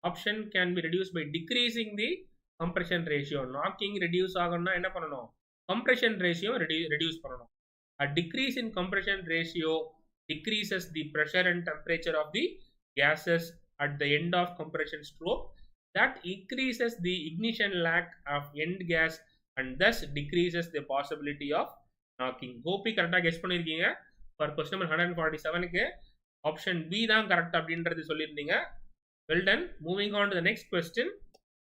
option can be reduced by decreasing the compression ratio. Knocking reduce ஆகணும்னா என்ன பண்ணணும்? Compression ratio reduce பண்ணணும். A decrease in compression ratio decreases the pressure and temperature of the gases at the end of compression stroke. That increases the ignition lack of end gas and thus decreases the possibility of knocking. Gopi கரெக்டாக guess பண்ணியிருக்கீங்க. For question number 147க்கு option B தான் correct அப்படின்றது சொல்லியிருந்தீங்க. Well done. Moving on to the next question.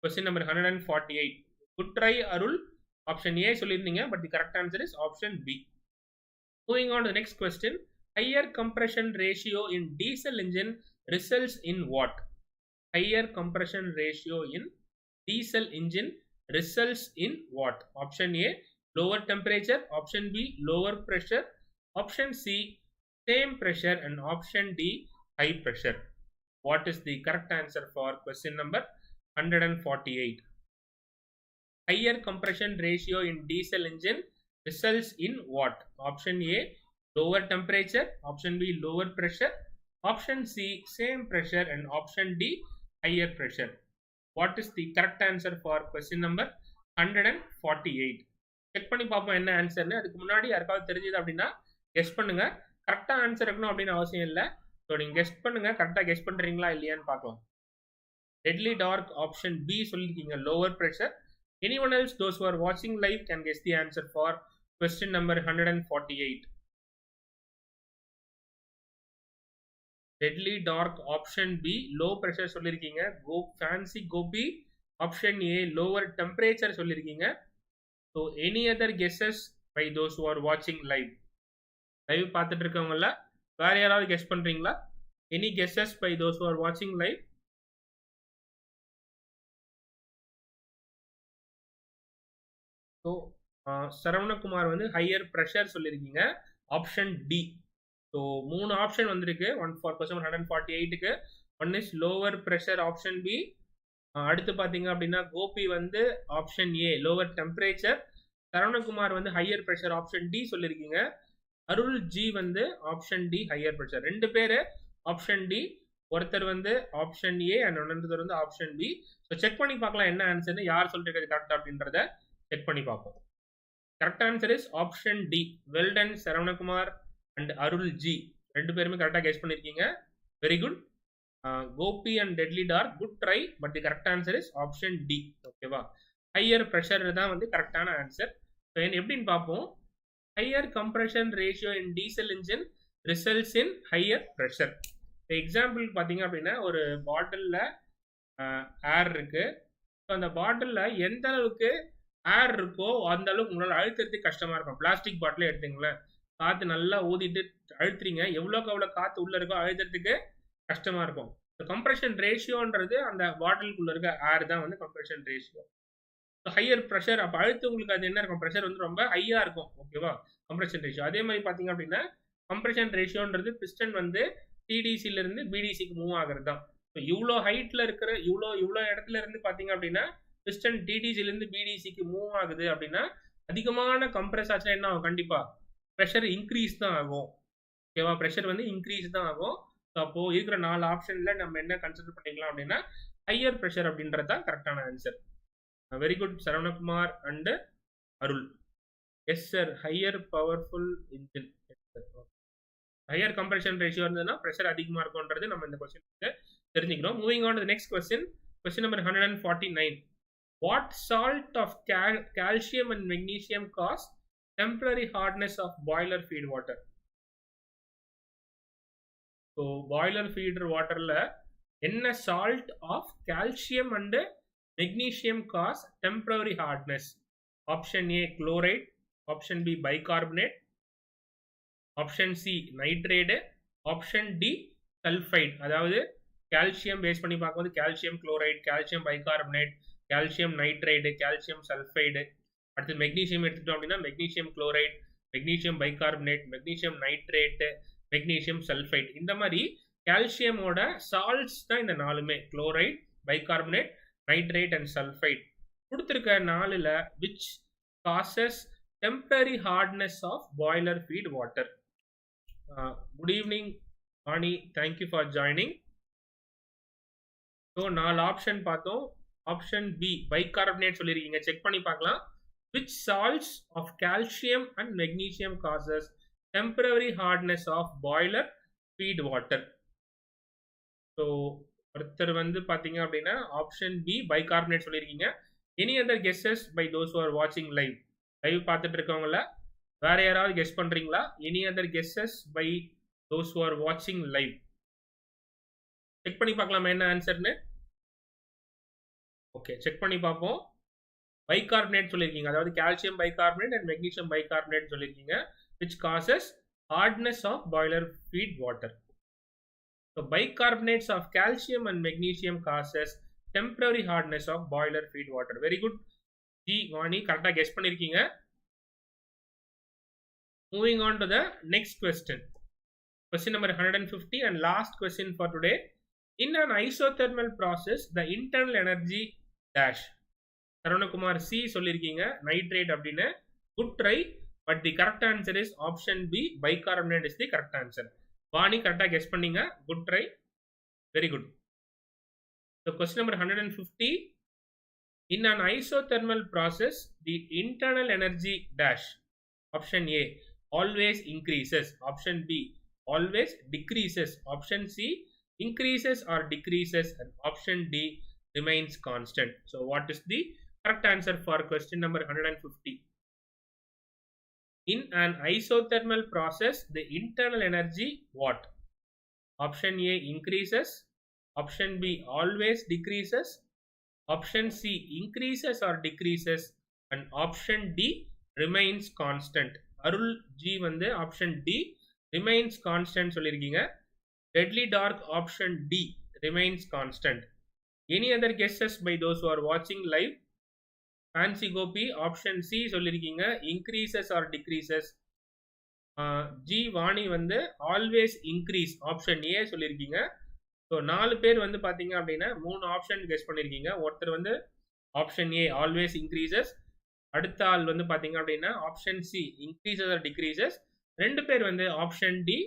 Question number 148. Good try Arul. Option A சொல்லியிருந்தீங்க. But the correct answer is option B. Moving on to the next question. Higher compression ratio in diesel engine results in what? Higher compression ratio in diesel engine results in what? Option A, lower temperature. Option B, lower pressure. Option C, same pressure. And option D, high pressure. What is the correct answer for question number 148? Higher compression ratio in diesel engine results in what? Option A, lower temperature. Option B, lower pressure. Option C, same pressure. And option D, higher pressure. What is the correct answer for question number 148? Check பண்ணி பார்ப்போம் என்ன ஆன்சர்னு. அதுக்கு முன்னாடி யாருக்காவது தெரிஞ்சது அப்படின்னா guess பண்ணுங்க. கரெக்டாக ஆன்சர் இருக்கணும் அப்படின்னு அவசியம் இல்லை. ஸோ நீங்கள் கெஸ் பண்ணுங்க, கரெக்டாக கெஸ் பண்ணுறீங்களா இல்லையான்னு பார்க்கலாம். டெட்லி டார்க் ஆப்ஷன் B சொல்லியிருக்கீங்க lower pressure. Anyone else, those who are watching live, can guess the answer for question number 148. Deadly dark option B, low pressure சொல்லிருக்கீங்க. Go fancy Gopi. Option A, lower temperature சொல்லிருக்கீங்க. So any other guesses by those who are watching live? Live பார்த்துட்டு இருக்கவங்கள வேற யாராவது guess பண்றீங்களா? Any guesses by those who are watching live? So Saravanakumar வந்து higher pressure சொல்லியிருக்கீங்க option D. So 3 option வந்திருக்கு. One for question 148க்கு. One is lower pressure option B. அடுத்து பார்த்தீங்க அப்படின்னா கோபி வந்து option A lower temperature. Saravanakumar வந்து ஹையர் ப்ரெஷர் ஆப்ஷன் டி சொல்லியிருக்கீங்க. அருள் ஜி வந்து ஆப்ஷன் டி ஹையர் ப்ரெஷர். 2 பேர் ஆப்ஷன் டி, ஒருத்தர் வந்து ஆப்ஷன் ஏ அண்ட் ஒருத்தர் வந்து ஆப்ஷன் பி. ஸோ செக் பண்ணி பார்க்கலாம் என்ன ஆன்சர்னு, யார் சொல்லிருக்கிறது கரெக்ட் அப்படின்றத செக் பண்ணி பார்ப்போம். Correct answer is option D. Well done Saravanakumar and Arul ji, 2 பேருமே கரெக்டாக கெஸ் பண்ணியிருக்கீங்க. Very good. Gopi and deadly dark, good try. But the correct answer is option D. ஓகேவா? ஹையர் ப்ரெஷர் தான் வந்து கரெக்டான ஆன்சர். ஸோ எப்படின்னு பார்ப்போம். Higher compression ratio in diesel engine results in higher pressure. Example பார்த்தீங்க அப்படின்னா ஒரு பாட்டிலில் ஏர் இருக்கு. ஸோ அந்த பாட்டிலில் எந்த அளவுக்கு ஏர் இருக்கோ அந்த அளவுக்கு உங்களால் அழுத்துறதுக்கு கஷ்டமா இருக்கும். பிளாஸ்டிக் பாட்டிலே எடுத்துங்களேன், காற்று நல்லா ஊதிட்டு அழுத்துறீங்க, எவ்வளோக்கு அவ்வளோ காற்று உள்ள இருக்கோ அழுத்துறதுக்கு கஷ்டமா இருக்கும். கம்ப்ரெஷன் ரேஷியோன்றது அந்த பாட்டிலுக்குள்ள இருக்க ஏர் தான் வந்து கம்ப்ரெஷன் ரேஷியோ. ஹையர் ப்ரெஷர் அப்போ அழுத்து உங்களுக்கு அது என்ன இருக்கும், ப்ரெஷர் வந்து ரொம்ப ஹையா இருக்கும். ஓகேவா? Compression ratio. அதே மாதிரி பார்த்தீங்க அப்படின்னா கம்ப்ரெஷன் ரேஷியோன்றது பிஸ்டன் வந்து டிடிசியிலிருந்து பிடிசிக்கு மூவ் ஆகுறது தான். இவ்வளோ ஹைட்ல இருக்கிற இவ்வளோ இடத்துல இருந்து பார்த்தீங்க அப்படின்னா பிஸ்டன் டிடிசிலேருந்து பிடிசிக்கு மூவ் ஆகுது அப்படின்னா அதிகமான கம்ப்ரெஸ் ஆச்சுன்னா என்ன ஆகும்? கண்டிப்பா ப்ரெஷர் இன்க்ரீஸ் தான் ஆகும். ஓகேவா? ப்ரெஷர் வந்து இன்க்ரீஸ் தான் ஆகும். ஸோ அப்போ இருக்கிற 4 ஆப்ஷன்ல நம்ம என்ன கன்சிடர் பண்ணிக்கலாம் அப்படின்னா ஹையர் ப்ரெஷர் அப்படின்றது தான் கரெக்டான answer. Very good Saravanakumar and Arul. Yes sir, higher powerful engine. Higher compression ratio இருந்ததுன்னா ப்ரெஷர் அதிகமாக இருக்கும்ன்றது நம்ம இந்த கொஸ்டின் தெரிஞ்சுக்கிறோம். Moving on to the next question. Question number 149. What salt of calcium and magnesium cause temporary hardness of boiler feed water? So boiler feeder water la enna salt of calcium and magnesium cause temporary hardness? Option A chloride, option B bicarbonate, option C nitrate, option D sulfide. அதாவது calcium base பண்ணி பார்க்கும்போது calcium chloride, calcium bicarbonate, calcium nitrate, calcium sulfide. அடுத்து magnesium எடுத்துட்டோம் அப்படின்னா magnesium chloride, magnesium bicarbonate, magnesium nitrate, magnesium sulfide. இந்த மாதிரி கால்சியமோட salts தான் இந்த நாலுமே, chloride, bicarbonate, nitrate and sulfide. கொடுத்திருக்க நாலுல which causes temporary hardness of boiler feed water? Good evening Ani, thank you for joining. So நாலு ஆப்ஷன் பார்த்தோம். Option B bicarbonate சொல்லியிருக்கீங்க, செக் பண்ணி பார்க்கலாம். which salts of calcium and magnesium causes temporary hardness of boiler feed water? So ஒருத்தர் வந்து பாத்தீங்க அப்படின்னா option B bicarbonate சொல்லியிருக்கீங்க. Any other guesses by those who are watching live? Live பார்த்துட்டு இருக்கவங்கள வேற யாராவது கெஸ் பண்றீங்களா? Any other guesses by those who are watching live? Check பண்ணி பார்க்கலாமா என்ன ஆன்சர்னு? ஓகே, செக் பண்ணி பார்ப்போம். பைகார்பனேட் சொல்லியிருக்கீங்க, அதாவது calcium bicarbonate and magnesium bicarbonate சொல்லியிருக்கீங்க, which causes hardness of boiler feed water. So bicarbonates of calcium and magnesium causes temporary hardness of boiler feed water. Very good. G Vani correct guess பண்ணிருக்கீங்க. Moving on to the next question. Question number 150 and last question for today. In an isothermal process, the internal energy dash. Saravanakumar C சொல்லிருக்கீங்க nitrate அப்படினு. Good try, but the correct answer is option B bicarbonate is the correct answer. Vani correct guess பண்ணீங்க. Good try. Very good. So question number 150. In an isothermal process, the internal energy dash. Option A always increases. Option B always decreases. Option C increases or decreases, and option D remains constant. So what is the correct answer for question number 150? In an isothermal process, the internal energy what? Option A increases, option B always decreases, option C increases or decreases, and option D remains constant. Arul G வந்து option D remains constant சொல்லிருக்கீங்க. Deadly dark option D remains constant. Any other guesses by those who are watching live? Fancy Gopi option C சொல்லிருக்கீங்க, increases or decreases. G Vani வந்து always increase option A சொல்லிருக்கீங்க. So 4 பேர் வந்து பார்த்தீங்க அப்படின்னா 3 option guess பண்ணியிருக்கீங்க. ஒருத்தர் வந்து ஆப்ஷன் ஏ ஆல்வேஸ் இன்க்ரீசஸ், அடுத்த ஆள் வந்து பார்த்தீங்க அப்படின்னா option C increases or decreases, 2 பேர் வந்து ஆப்ஷன் டி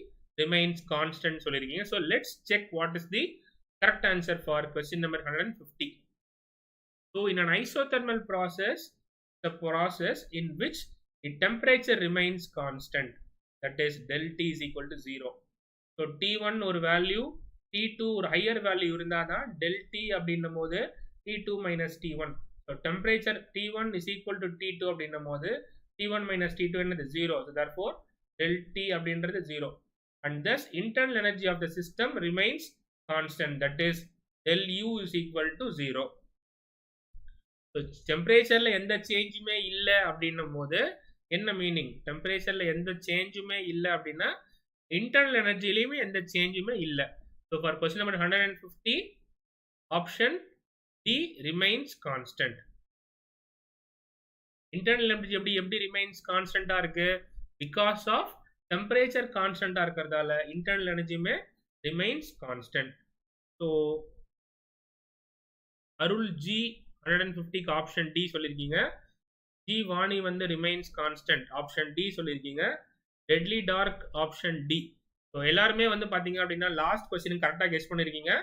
ரிமைன்ஸ் கான்ஸ்டன்ட் சொல்லியிருக்கீங்க. So let's check what is the correct answer for question number 150. So in an isothermal process, the process in which the temperature remains constant, that is del T is equal to 0. So T1 ஒரு value, T2 ஒரு higher value இருந்தால் தான் del D அப்படின்னும் போது T2 minus T1. So temperature T1 is equal to T2 அப்படின்னும் போது T1 minus T2 என்னது 0. So therefore del D அப்படின்றது 0. And thus internal energy of the system remains constant, that is del U is equal to 0. So டெம்பரேச்சரில் எந்த சேஞ்சுமே இல்லை அப்படின்னும் போது என்ன மீனிங்? டெம்பரேச்சரில் எந்த சேஞ்சுமே இல்லை அப்படின்னா இன்டர்னல் எனர்ஜிலையுமே எந்த சேஞ்சுமே இல்லை. So for question number 150 option D remains constant. Internal energy எப்படி ரிமைன்ஸ் கான்ஸ்டன்டா இருக்கு? பிகாஸ் ஆஃப் டெம்பரேச்சர் கான்ஸ்டன்டா இருக்கிறதால இன்டர்னல் எனர்ஜியுமே remains constant. So Arul ji 150க்கு ஆப்ஷன் டி சொல்லியிருக்கீங்க. ஜி வாணி வந்து ரிமைன்ஸ் கான்ஸ்டன்ட் ஆப்ஷன் டி சொல்லியிருக்கீங்க. Deadly dark option D. So எல்லாருமே வந்து பார்த்தீங்க அப்படின்னா லாஸ்ட் கொஸ்டின் கரெக்டாக கெஸ் பண்ணியிருக்கீங்க.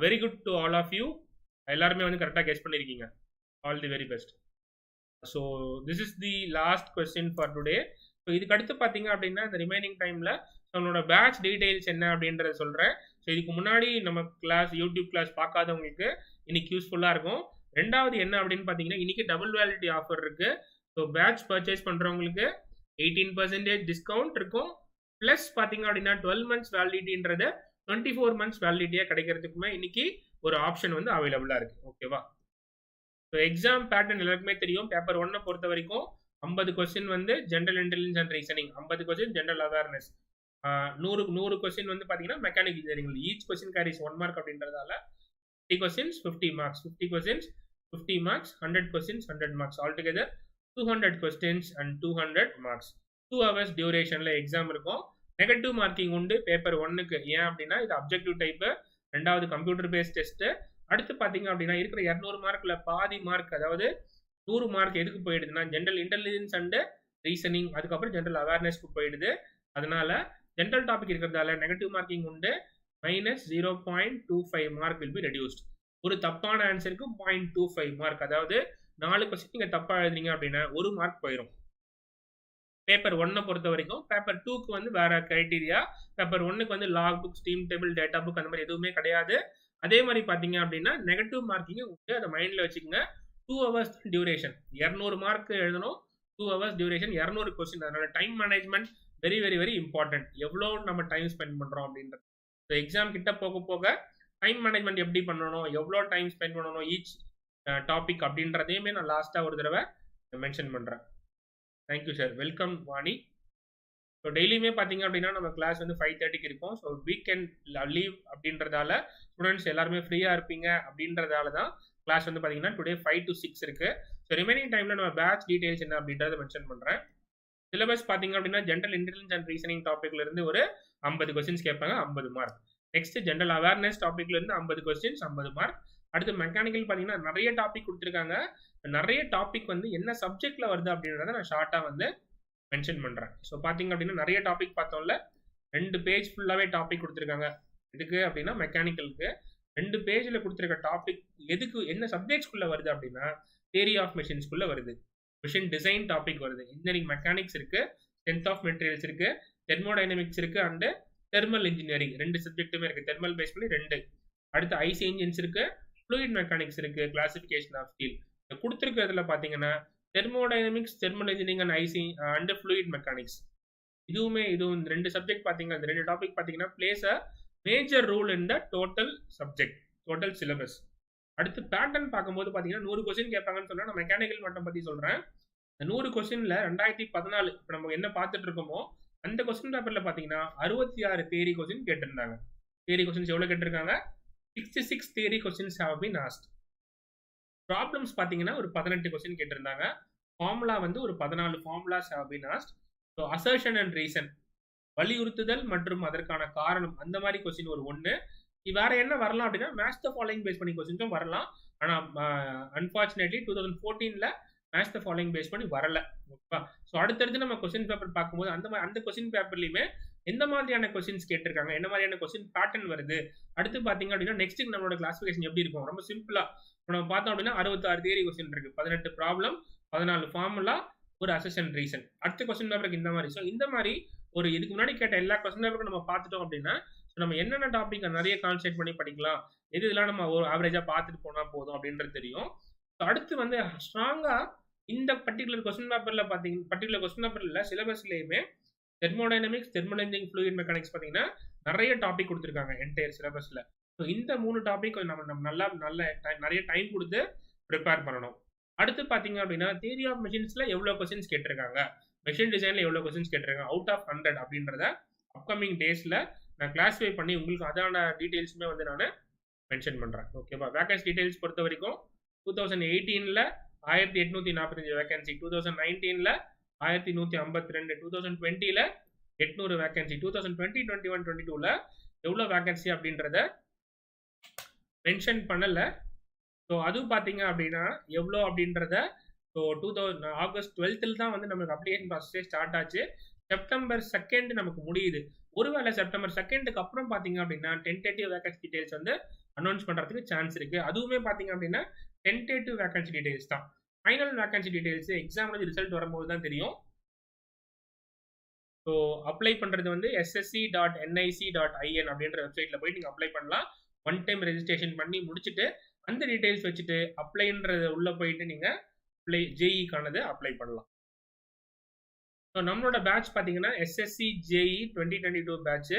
Very good to all of you. எல்லாருமே வந்து கரெக்டாக கெஸ் பண்ணியிருக்கீங்க. All the very best. So this is the last question for today. So இதுக்கு அடுத்து பார்த்தீங்க அப்படின்னா இந்த ரிமைனிங் டைமில் நம்மளோட பேட்ச் டீடைல்ஸ் என்ன அப்படின்றத சொல்கிறேன். ஸோ இதுக்கு முன்னாடி நம்ம கிளாஸ் யூடியூப் கிளாஸ் பார்க்காதவங்களுக்கு இன்னைக்கு யூஸ்ஃபுல்லாக இருக்கும். ரெண்டாவது என்ன அப்படின்னு பார்த்தீங்கன்னா இன்னைக்கு டபுள் வேலிடிட்டி ஆஃபர் இருக்கு. ஸோ பேட்ச் பர்ச்சேஸ் பண்றவங்களுக்கு 18% டிஸ்கவுண்ட் இருக்கும். பிளஸ் பார்த்தீங்க அப்படின்னா 12 months வேலிடிட்டின்றது 24 months வேலிடிட்டியா கிடைக்கிறதுக்குமே இன்னைக்கு ஒரு ஆப்ஷன் வந்து அவைலபிளா இருக்கு. ஓகேவா? ஸோ எக்ஸாம் பேட்டர்ன் எல்லாருக்குமே தெரியும். பேப்பர் 1 பொறுத்த வரைக்கும் 50 கொஸ்டின் வந்து general intelligence and reasoning, 50 question general awareness, 100 question வந்து பார்த்தீங்கன்னா mechanical engineering. Each question carries 1 mark அப்படின்றதால 50 questions 50 marks, 50 questions 50 marks, 100 questions 100 marks, altogether 200 questions and 200 marks. 2 hours டியூரேஷன்ல exam இருக்கும். Negative marking உண்டு பேப்பர் 1க்கு. ஏன் அப்படின்னா இது அப்ஜெக்டிவ் டைப், ரெண்டாவது கம்ப்யூட்டர் பேஸ்ட் டெஸ்ட். அடுத்து பார்த்தீங்க அப்படின்னா இருக்கிற 200 மார்க்ல பாதி மார்க், அதாவது 100 மார்க் எதுக்கு போயிடுதுன்னா ஜென்ரல் இன்டெலிஜென்ஸ் அண்ட் ரீசனிங், அதுக்கப்புறம் ஜென்ரல் அவேர்னஸ்க்கு போயிடுது. அதனால ஜென்ரல் டாபிக் இருக்கிறதால நெகட்டிவ் மார்க்கிங் உண்டு. minus 0.25 mark will be reduced. ஒரு தப்பான ஆன்சருக்கு 0.25 மார்க், அதாவது 4 கொஸ்டின் நீங்க தப்பா எழுதுறீங்க அப்படின்னா 1 மார்க் போயிடும். பேப்பர் 1 பொறுத்த வரைக்கும். பேப்பர் 2க்கு வந்து வேற கிரைட்டீரியா. பேப்பர் 1க்கு வந்து log book, steam table, data book அந்த மாதிரி எதுவுமே கிடையாது. அதே மாதிரி பாத்தீங்க அப்படின்னா நெகட்டிவ் மார்க்கிங் உண்டு, அதை மைண்ட்ல வச்சுக்கோங்க. 2 hours டியூரேஷன், 200 மார்க் எழுதணும், 2 hours டியூரேஷன், 200 கொஸ்டின். அதனால time management very very very important. எவ்வளோ நம்ம டைம் ஸ்பெண்ட் பண்றோம் அப்படின்றது. எக்ஸாம் கிட்ட போக போக டைம் மேனேஜ்மெண்ட் எப்படி பண்ணணும், எவ்வளோ டைம் ஸ்பெண்ட் பண்ணணும் ஈச் டாபிக் அப்படின்றதையுமே நான் லாஸ்ட்டாக ஒரு தடவை மென்ஷன் பண்ணுறேன். Thank you sir. Welcome Vani. So டெய்லியுமே பார்த்தீங்க அப்படின்னா நம்ம கிளாஸ் வந்து 5:30க்கு இருக்கும். ஸோ வீக்கெண்ட் லீவ் அப்படின்றதால ஸ்டூடெண்ட்ஸ் எல்லாருமே ஃப்ரீயாக இருப்பீங்க அப்படின்றதால தான் கிளாஸ் வந்து பார்த்தீங்கன்னா டுடே 5 to 6 இருக்கு. ஸோ ரிமைனிங் டைமில் நம்ம பேட்ச் டீடைல்ஸ் என்ன அப்படின்றத மென்ஷன் பண்ணுறேன். சிலபஸ் பார்த்தீங்க அப்படின்னா ஜென்ரல் இன்டெலிஜென்ஸ் அண்ட் ரீசனிங் டாபிக்ல இருந்து ஒரு 50 கொஸ்டின்ஸ் கேட்பாங்க, 50 மார்க். நெக்ஸ்ட் ஜென்ரல் அவேர்னஸ் டாபிக்ல இருந்து 50 கொஸ்டின்ஸ், 50 மார்க். அடுத்து மெக்கானிக்கல் பார்த்தீங்கன்னா நிறைய டாபிக் கொடுத்துருக்காங்க. நிறைய டாபிக் வந்து என்ன சப்ஜெக்ட்ல வருது அப்படின்றத நான் ஷார்ட்டா வந்து மென்ஷன் பண்றேன். ஸோ பார்த்தீங்க அப்படின்னா நிறைய டாபிக் பார்த்தோம்ல, 2 பேஜ் ஃபுல்லாவே டாபிக் கொடுத்துருக்காங்க. எதுக்கு அப்படின்னா மெக்கானிக்கலுக்கு 2 பேஜ்ல கொடுத்துருக்க டாபிக் எதுக்கு என்ன சப்ஜெக்ட்ஸ்குள்ள வருது அப்படின்னா தியரி ஆஃப் மெஷின்ஸ்குள்ள வருது, மிஷின் டிசைன் டாபிக் வருது, இன்ஜினியரிங் மெக்கானிக்ஸ் இருக்கு, ஸ்ட்ரென்த் ஆஃப் மெட்டீரியல்ஸ் இருக்கு, தெர்மோடைனமிக்ஸ் இருக்கு, அண்ட் தெர்மல் இன்ஜினியரிங் 2 சப்ஜெக்ட்டுமே இருக்கு. தெர்மல் பேஸ் பண்ணி 2. அடுத்து ஐசி இன்ஜின்ஸ் இருக்கு, ஃப்ளூயிட் மெக்கானிக்ஸ் இருக்கு, கிளாசிஃபிகேஷன் ஆஃப் ஸ்டீல். கொடுத்துருக்கிறதுல பார்த்தீங்கன்னா thermodynamics, thermal engineering and IC and fluid mechanics, இதுவும் 2 சப்ஜெக்ட் பார்த்தீங்கன்னா இந்த 2 டாபிக் பார்த்தீங்கன்னா plays a major role in the total subject, total syllabus. அடுத்து பேட்டர்ன் பார்க்கும்போது பார்த்தீங்கன்னா 100 கொஸ்டின் கேட்பாங்கன்னு சொன்னா நான் மெக்கானிக்கல் மட்டும் பத்தி சொல்றேன். இந்த 100 கொஸ்டின்ல 2014 இப்போ நம்ம என்ன பார்த்துட்டு இருக்கோமோ அந்த கொஸ்டின் பேப்பர்ல பார்த்தீங்கன்னா 66 தியரி கொஸ்டின் கேட்டிருந்தாங்க. தியரி கொஸ்டின்ஸ் எவ்வளவு கேட்டிருக்காங்க? 66 theory questions have been asked. Problems பார்த்தீங்கன்னா ஒரு 18 கொஸ்டின் கேட்டிருந்தாங்க. ஃபார்முலா வந்து ஒரு 14 formulas have been asked. So assertion and reason, வலியுறுத்துதல் மற்றும் அதற்கான காரணம், அந்த மாதிரி கொஸ்டின் ஒரு 1. வேற என்ன வரலாம் அப்படின்னா மேட்ச் த ஃபாலோயிங் பேஸ் பண்ணி கொஸ்டின்ஸும் வரலாம். ஆனா அன்பார்ச்சுனேட்லி 2014ல மேட்ச் த ஃபாலோயிங் பேஸ் பண்ணி வரல. ஓகேவா? ஸோ அடுத்தடுத்து நம்ம கொஸ்டின் பேப்பர் பார்க்கும்போது அந்த கொஸ்டின் பேப்பர்லயுமே எந்த மாதிரியான கொஸ்டின்ஸ் கேட்டிருக்காங்க, என்ன மாதிரியான கொஸ்டின் பேட்டர்ன் வருது. அடுத்து பாத்தீங்க அப்படின்னா நெக்ஸ்ட் நம்மளோட கிளாசிஃபிகேஷன் எப்படி இருக்கும், ரொம்ப சிம்பிளா நம்ம பார்த்தோம் அப்படின்னா 66 தியரி கொஸ்டின் இருக்கு, 18 ப்ராப்ளம், 14 ஃபார்முலா, ஒரு அசர்ஷன் ரீசன். அடுத்த கொஸ்டின் பேப்பருக்கு இந்த மாதிரி. ஸோ இந்த மாதிரி ஒரு இதுக்கு முன்னாடி கேட்ட எல்லா கொஸ்டின் பேப்பருக்கும் நம்ம பார்த்துட்டோம் அப்படின்னா நம்ம என்னென்ன டாபிக் நிறைய கான்சென்ட்ரேட் பண்ணி படிக்கலாம், இதெல்லாம் நம்ம ஒரு ஆவரேஜா பார்த்துட்டு போனா போதும் அப்படின்றது தெரியும். அடுத்து வந்து ஸ்ட்ராங்கா இந்த பர்டிகுலர் கொஸ்டின் பேப்பர்ல பாத்தீங்கன்னா பர்டிகுலர் கொஸ்டின் பேப்பர்ல சிலபஸ்லயுமே thermodynamics, thermal engineering, fluid mechanics பாத்தீங்கன்னா நிறைய டாபிக் கொடுத்துருக்காங்க என்டையர் சிலபஸ்ல. ஸோ இந்த 3 டாபிக் நம்ம நல்ல நிறைய டைம் கொடுத்து ப்ரிப்பேர் பண்ணணும். அடுத்து பாத்தீங்க அப்படின்னா தியரி ஆஃப் மெஷின்ஸ்ல எவ்வளவு கொஸ்டின்ஸ் கேட்டிருக்காங்க, மெஷின் டிசைன்ல எவ்வளவு கொஸ்டின்ஸ் கேட்டிருக்காங்க அவுட் ஆஃப் 100 அப்படின்றத அப்கமிங் டேஸ்ல நான் கிளாஸிஃபை பண்ணி உங்களுக்கு அதான டீடைல்ஸுமே வந்து நான் மென்ஷன் பண்றேன். ஓகேவா? வேகன்சி டீடைல்ஸ் பொறுத்த வரைக்கும் 2018ல 1845 வேகன்சி, 2019ல 1152, 2020ல 800 வேகன்சி, 2020, 21, 22ல எவ்வளவு வேகன்சி அப்படின்றத மென்ஷன் பண்ணல. ஸோ அதுவும் பார்த்தீங்க அப்படின்னா எவ்வளோ அப்படின்றத ஸோ ஆகஸ்ட் 12th தான் வந்து நமக்கு அப்ளிகேஷன் ப்ராசஸே ஸ்டார்ட் ஆச்சு. செப்டம்பர் 2 நமக்கு முடியுது. ஒருவேளை செப்டம்பர் 2க்கு அப்புறம் பார்த்தீங்க அப்படின்னா டென்டேட்டிவ் வேகன்சி டீடைல்ஸ் வந்து அனௌன்ஸ் பண்ணுறதுக்கு சான்ஸ் இருக்கு. அதுவுமே பார்த்தீங்க அப்படின்னா டென்டேட்டிவ் வேகன்சி டீடைல்ஸ் தான். Final vacancy details exam result வரும்போது தான் தெரியும். ஸோ அப்ளை பண்ணுறது வந்து ssc.nic.in அப்படின்ற வெப்சைட்ல போய் நீங்கள் அப்ளை பண்ணலாம். 1 டைம் ரெஜிஸ்ட்ரேஷன் பண்ணி முடிச்சுட்டு அந்த டீடைல்ஸ் வச்சுட்டு அப்ளைன்றது உள்ள போயிட்டு நீங்க ஜேஇக்கானது அப்ளை பண்ணலாம். ஸோ நம்மளோட பேட்ச் பார்த்தீங்கன்னா SSC JE 2022 பேட்ச்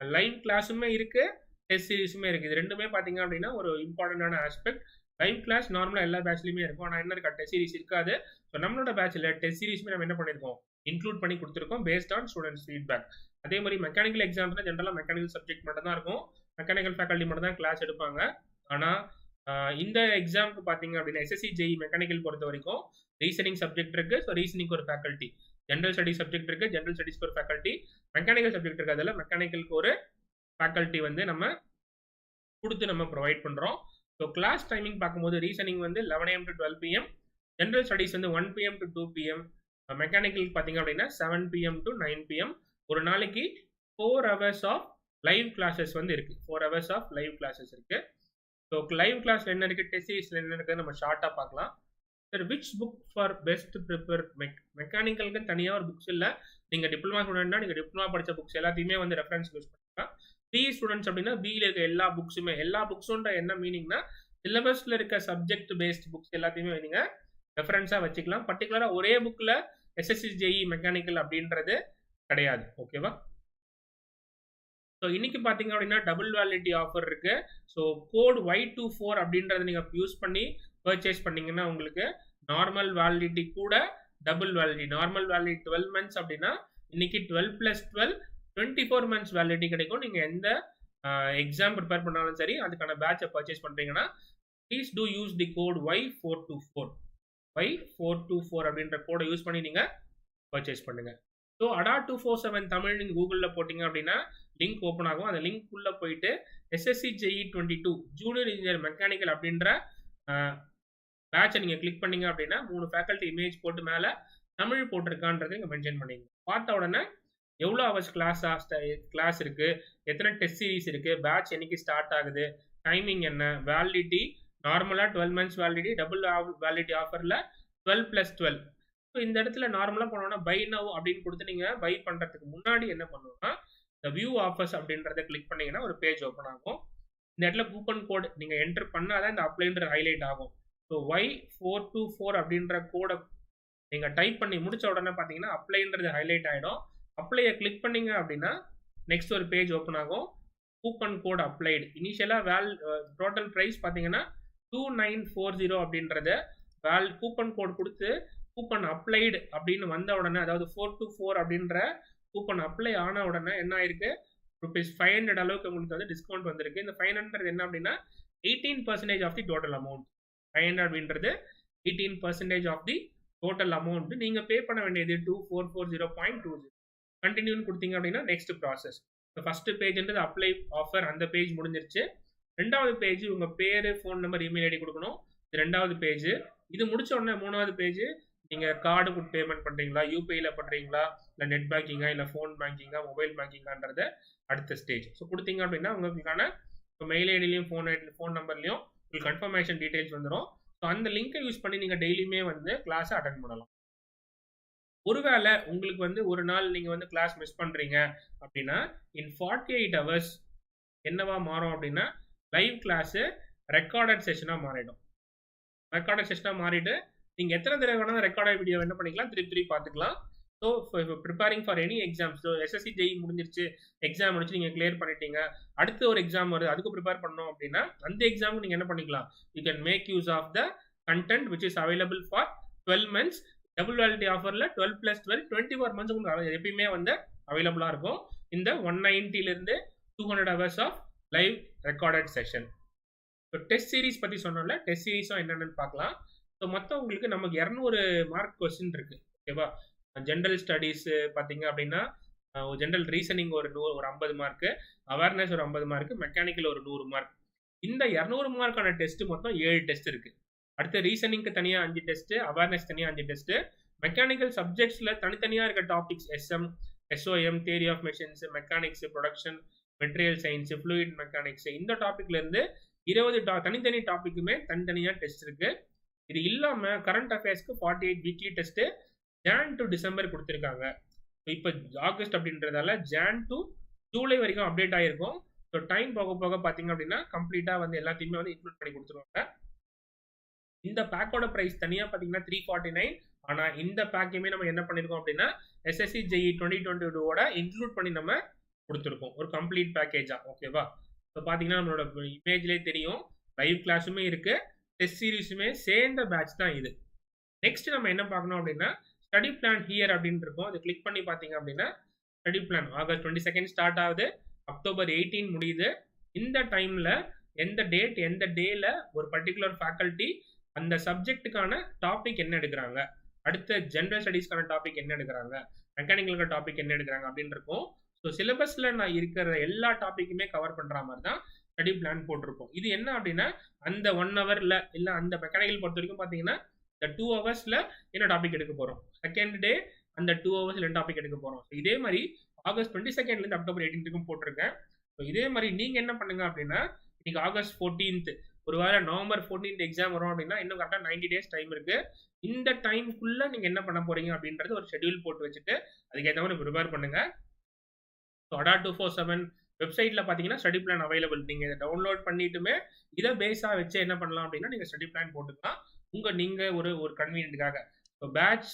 லைவ் கிளாஸுமே இருக்கு, டெஸ்ட் சீரிஸுமே இருக்கு. இது ரெண்டுமே பார்த்தீங்க அப்படின்னா ஒரு இம்பார்ட்டன்டான ஆஸ்பெக்ட். லைவ் கிளாஸ் நார்மலாக எல்லா பேட்ச்லையுமே இருக்கும். ஆனால் என்ன இருக்கா, டெஸ்ட் சீரிஸ் இருக்காது. ஸோ நம்மளோட பேட்சில் டெஸ்ட் சீரிஸுமே நம்ம என்ன பண்ணியிருக்கோம், இன்க்ளூட் பண்ணி கொடுத்துருக்கோம் பேஸ்ட் ஆன் ஸ்டூடெண்ட்ஸ் ஃபீட்பேக். அதே மாதிரி மெக்கானிக்கல் எக்ஸாம்ஸ்னா ஜென்ரலாக மெக்கானிக்கல் சப்ஜெக்ட் மட்டும் தான் இருக்கும், மெக்கானிக்கல் ஃபேக்கல்ட்டி மட்டும் தான் கிளாஸ் எடுப்பாங்க. ஆனால் இந்த எக்ஸாமுக்கு பார்த்தீங்க அப்படின்னா SSC JE மெக்கானிக்கல் பொறுத்த வரைக்கும் ரீசனிங் சப்ஜெக்ட் இருக்கு. ஸோ ரீசனிங்க்கு ஒரு ஃபேக்கல்ட்டி, ஜென்ரல் ஸ்டடிஸ் சப்ஜெக்ட் இருக்கு, ஜென்ரல் ஸ்டடிஸ்க்கு ஒரு ஃபேக்கல்ட்டி, மெக்கானிக்கல் சப்ஜெக்ட் இருக்கு, அதில் மெக்கானிக்கலுக்கு ஒரு ஃபேக்கல்ட்டி வந்து நம்ம கொடுத்து நம்ம ப்ரொவைட் பண்ணுறோம். ஸோ கிளாஸ் டைமிங் பார்க்கும்போது ரீசனிங் வந்து 11 AM to 12 PM, general studies வந்து 1 PM to 2 PM, மெக்கானிக்கல் பார்த்தீங்க அப்படின்னா 7 PM to 9 PM. ஒரு நாளைக்கு 4 hours ஆஃப் லைவ் கிளாஸஸ் வந்து இருக்கு, 4 hours ஆஃப் லைவ் கிளாஸஸ் இருக்கு. ஸோ லைவ் கிளாஸ்ல என்ன இருக்கு, டெஸ்ட் சீரிஸ்ல என்ன இருக்கு நம்ம ஷார்ட்டா பார்க்கலாம். Sir which book for best prepare மெக்கானிக்கலுக்கு தனியாக ஒரு புக்ஸ் இல்லை. நீங்கள் டிப்ளமா ஸ்டூடெண்ட்னா நீங்கள் டிப்ளமா படித்த புக்ஸ் எல்லாத்தையுமே வந்து ரெஃபரன்ஸ் யூஸ் பண்ணிக்கலாம். பிஇ ஸ்டூடெண்ட்ஸ் அப்படின்னா பிஇல இருக்க எல்லா புக்ஸுமே, எல்லா புக்ஸுன்ற என்ன மீனிங்னா சிலபஸ்ல இருக்க சப்ஜெக்ட் பேஸ்ட் புக்ஸ் எல்லாத்தையுமே நீங்கள் ரெஃபரன்ஸாக வச்சுக்கலாம். பர்டிகுலராக ஒரே புக்கில் SSC JE மெக்கானிக்கல் அப்படின்றது கிடையாது. ஓகேவா? ஸோ இன்னைக்கு பார்த்தீங்க அப்படின்னா டபுள் வேலிடிட்டி ஆஃபர் இருக்கு. ஸோ கோட் Y24 அப்படின்றத நீங்கள் யூஸ் பண்ணி பர்ச்சேஸ் பண்ணீங்கன்னா உங்களுக்கு நார்மல் வேலிடிட்டி கூட double validity, normal validity 12 months அப்படின்னா இன்னைக்கு 12 + 12 24 months வேலிடிட்டி கிடைக்கும். நீங்கள் எந்த எக்ஸாம் ப்ரிப்பேர் பண்ணாலும் சரி அதுக்கான பேட்சை பர்ச்சேஸ் பண்ணுறீங்கன்னா please do use the code Y424 அப்படின்ற கோடை யூஸ் பண்ணி நீங்கள் பர்ச்சேஸ் பண்ணுங்க. ஸோ அடா 247 தமிழ் நீங்கள் கூகுளில் போட்டிங்க அப்படின்னா லிங்க் ஓப்பன் ஆகும். அந்த லிங்க் உள்ள போயிட்டு SSC JE 22 junior engineer mechanical அப்படின்ற பேட்சை நீங்கள் கிளிக் பண்ணீங்க அப்படின்னா 3 ஃபேக்கல்ட்டி இமேஜ் போட்டு மேலே தமிழ் போட்டிருக்கான்றதை இங்கே மென்ஷன் பண்ணிங்க. பார்த்த உடனே எவ்வளோ ஹவர்ஸ் கிளாஸ் இருக்கு, எத்தனை டெஸ்ட் சீரிஸ் இருக்கு, பேட்ச் என்னைக்கு ஸ்டார்ட் ஆகுது, டைமிங் என்ன, வேலிடிட்டி நார்மலாக 12 months வேலிடிட்டி, டபுள் வேலிடிட்டி ஆஃபரில் 12 + 12. ஸோ இந்த இடத்துல நார்மலாக போனோம்னா பை நவ் அப்படின்னு கொடுத்து நீங்கள் பை பண்ணுறதுக்கு முன்னாடி என்ன பண்ணுவோம்னா இந்த வியூ ஆஃபர்ஸ் அப்படின்றத கிளிக் பண்ணீங்கன்னா ஒரு பேஜ் ஓப்பன் ஆகும். இந்த இடத்துல கூப்பன் கோட் நீங்கள் என்டர் பண்ணாதான் இந்த அப்ளைன்ற ஹைலைட் ஆகும். ஸோ Y424 அப்படின்ற கோடை நீங்கள் டைப் பண்ணி முடிச்ச உடனே பார்த்தீங்கன்னா அப்ளைன்றது ஹைலைட் ஆகிடும். அப்ளையை கிளிக் பண்ணீங்க அப்படின்னா நெக்ஸ்ட் ஒரு பேஜ் ஓப்பன் ஆகும். கூப்பன் கோட் அப்ளைடு, இனிஷியலாக டோட்டல் ப்ரைஸ் பார்த்தீங்கன்னா 2940 அப்படின்றத கூப்பன் கோட் கொடுத்து கூப்பன் அப்ளைடு அப்படின்னு வந்த உடனே, அதாவது 424 அப்படின்ற கூப்பன் அப்ளை ஆன உடனே என்ன ஆயிருக்கு, ₹500 அளவுக்கு உங்களுக்கு வந்து டிஸ்கவுண்ட் வந்திருக்கு. இந்த 500 என்ன அப்படின்னா 18% ஆஃப் தி டோட்டல் அமௌண்ட். 500 அப்படின்றது 18% ஆஃப் தி டோட்டல் அமௌண்ட். நீங்க பே பண்ண வேண்டியது 2440.20. கண்டினியூன்னு கொடுத்தீங்க அப்படின்னா நெக்ஸ்ட் ப்ராசஸ். ஃபர்ஸ்ட் பேஜ்ன்றது அப்ளை ஆஃபர், அந்த பேஜ் முடிஞ்சிருச்சு. ரெண்டாவது பேஜ் உங்க பேரு, ஃபோன் நம்பர், இமெயில் ஐடி கொடுக்கணும். இது ரெண்டாவது பேஜ். இது முடிச்ச உடனே மூணாவது பேஜ் நீங்க கார்டு பேமெண்ட் பண்றீங்களா, யூபிஐல பண்றீங்களா, இல்ல நெட் பேங்கிங்கா, இல்ல ஃபோன் பேங்கிங்கா, மொபைல் பேங்கிங்கான்றத அடுத்த ஸ்டேஜ். ஸோ கொடுத்தீங்க அப்படின்னா உங்களுக்கான மெயில் ஐடிலையும் ஃபோன் நம்பர்லையும் உங்களுக்கு கன்ஃபர்மேஷன் டீடைல்ஸ் வந்துடும். ஸோ அந்த லிங்கை யூஸ் பண்ணி நீங்க டெய்லியுமே வந்து கிளாஸை அட்டென்ட் பண்ணலாம். ஒருவேளை உங்களுக்கு வந்து ஒரு நாள் நீங்க வந்து கிளாஸ் மிஸ் பண்றீங்க அப்படின்னா இன் 48 hours என்னவா மாறும் அப்படின்னா லைவ் கிளாஸ் ரெக்கார்டட் செஷனா மாறிடும். ரெக்கார்டட் செஷனா மாறிட்டு நீங்க எத்தனை தடவை வேணாலும் ரெக்கார்டட் வீடியோ என்ன பண்ணிக்கலாம், திருப்பி பார்த்துக்கலாம். So preparing for any exams, so SSC JE முடிஞ்சிருச்சு, எக்ஸாம் முடிச்சு நீங்க கிளியர் பண்ணிட்டீங்க, அடுத்து ஒரு எக்ஸாம் வருது, அதுக்கு ப்ரிப்பேர் பண்ணணும் அப்படின்னா அந்த எக்ஸாமுக்கு நீங்க என்ன பண்ணிக்கலாம், you can make use of the content which is available for 12 months. Double validity ஆஃபர்ல 12 + 12 24 months உங்களுக்கு எப்பயுமே வந்து அவைலபிளா இருக்கும். இந்த 190 இருந்து 200 hours of live recorded session. So test series பத்தி சொன்னோம்ல, டெஸ்ட் சீரிஸும் என்னென்னு பார்க்கலாம். ஸோ மொத்தம் உங்களுக்கு நமக்கு 200 மார்க் கொஸ்டின் இருக்கு. ஓகேவா? ஜென்ரல் ஸ்டடீஸ் பார்த்தீங்க அப்படின்னா ஜென்ரல் ரீசனிங் ஒரு 50 மார்க்கு, அவேர்னஸ் ஒரு 50 மார்க்கு, மெக்கானிக்கல் ஒரு 100 மார்க். இந்த 200 மார்க்கான டெஸ்ட் மொத்தம் 7 டெஸ்ட் இருக்கு. அடுத்து ரீசனிங்க்கு தனியாக 5 டெஸ்ட், அவேர்னஸ் தனியாக 5 டெஸ்ட், மெக்கானிக்கல் சப்ஜெக்ட்ஸ்ல தனித்தனியாக இருக்க topics SM, SOM, theory of machines, mechanics, production, material science, fluid mechanics, இந்த டாபிக்ல இருந்து 20 தனித்தனி டாபிக்குமே தனித்தனியாக டெஸ்ட் இருக்கு. இது இல்லாம கரண்ட் அஃபேர்ஸ்க்கு 48 weekly test Jan to December கொடுத்துருக்காங்க. இப்போ ஆகஸ்ட் அப்படின்றதால ஜான் டு ஜூலை வரைக்கும் அப்டேட் ஆகிருக்கும். ஸோ டைம் போக போக பார்த்தீங்க அப்படின்னா கம்ப்ளீட்டாக வந்து எல்லாத்தையுமே வந்து இன்க்ளூட் பண்ணி கொடுத்துருவாங்க. இந்த பேக்கோட ப்ரைஸ் தனியாக பார்த்தீங்கன்னா 349. ஆனால் இந்த பேக்கையுமே நம்ம என்ன பண்ணியிருக்கோம் அப்படின்னா SSC JEE 2022 இன்க்ளூட் பண்ணி நம்ம கொடுத்துருக்கோம் ஒரு கம்ப்ளீட் பேக்கேஜா. ஓகேவா? ஸோ பார்த்தீங்கன்னா நம்மளோட இமேஜ்லேயே தெரியும், லைவ் கிளாஸுமே இருக்கு, டெஸ்ட் சீரீஸுமே சேர்ந்த பேட்ச் தான் இது. நெக்ஸ்ட் நம்ம என்ன பார்க்கணும் அப்படின்னா ஸ்டடி பிளான் ஹியர் அப்படின்னு இருக்கும். அதை கிளிக் பண்ணி பார்த்தீங்க அப்படின்னா ஸ்டடி பிளான் ஆகஸ்ட் 22 ஸ்டார்ட் ஆகுது, அக்டோபர் 18 முடியுது. இந்த டைம்ல எந்த டேட் எந்த டேல ஒரு பர்டிகுலர் ஃபேக்கல்ட்டி அந்த சப்ஜெக்ட்டுக்கான டாபிக் என்ன எடுக்கிறாங்க, அடுத்த ஜென்ரல் ஸ்டடீஸ்க்கான டாபிக் என்ன எடுக்கிறாங்க, மெக்கானிக்கலுக்கான டாபிக் என்ன எடுக்கிறாங்க அப்படின்னு இருக்கும். ஸோ சிலபஸ்ல நான் இருக்கிற எல்லா டாப்பிக்குமே கவர் பண்ற மாதிரி தான் ஸ்டடி பிளான் போட்டிருப்போம். இது என்ன அப்படின்னா அந்த 1 ஹவர்ல இல்ல அந்த மெக்கானிக்கல் பொறுத்த வரைக்கும் பார்த்தீங்கன்னா இந்த 2 ஹவர்ஸ்ல என்ன டாபிக் எடுக்க போறோம், செகண்ட் டே அந்த 2 ஹவர்ஸ்ல என்ன டாபிக் எடுக்க போறோம். இதே மாதிரி ஆகஸ்ட் 22 இருந்து அக்டோபர் 18 போட்டிருக்கேன். ஸோ இதே மாதிரி நீங்க என்ன பண்ணுங்க அப்படின்னா இன்னைக்கு ஆகஸ்ட் 14, ஒரு வேளை நவம்பர் 14 எக்ஸாம் வரும் அப்படின்னா இன்னும் கரெக்டாக 90 days டைம் இருக்கு. இந்த டைம்குள்ள நீங்க என்ன பண்ண போறீங்க அப்படின்றது ஒரு ஷெட்யூல் போட்டு வச்சுட்டு அதுக்கேற்ற மாதிரி ப்ரிப்பேர் பண்ணுங்க. ஸோ ADA 247 வெப்சைட்ல பார்த்தீங்கன்னா ஸ்டடி பிளான் அவைலபிள். நீங்க இதை டவுன்லோட் பண்ணிட்டுமே இதை பேஸா வச்சு என்ன பண்ணலாம் அப்படின்னா நீங்க ஸ்டடி பிளான் போட்டுக்கலாம் நீங்க ஒரு கன்வீனியன்ட்டுக்காக. ஸோ பேட்ச்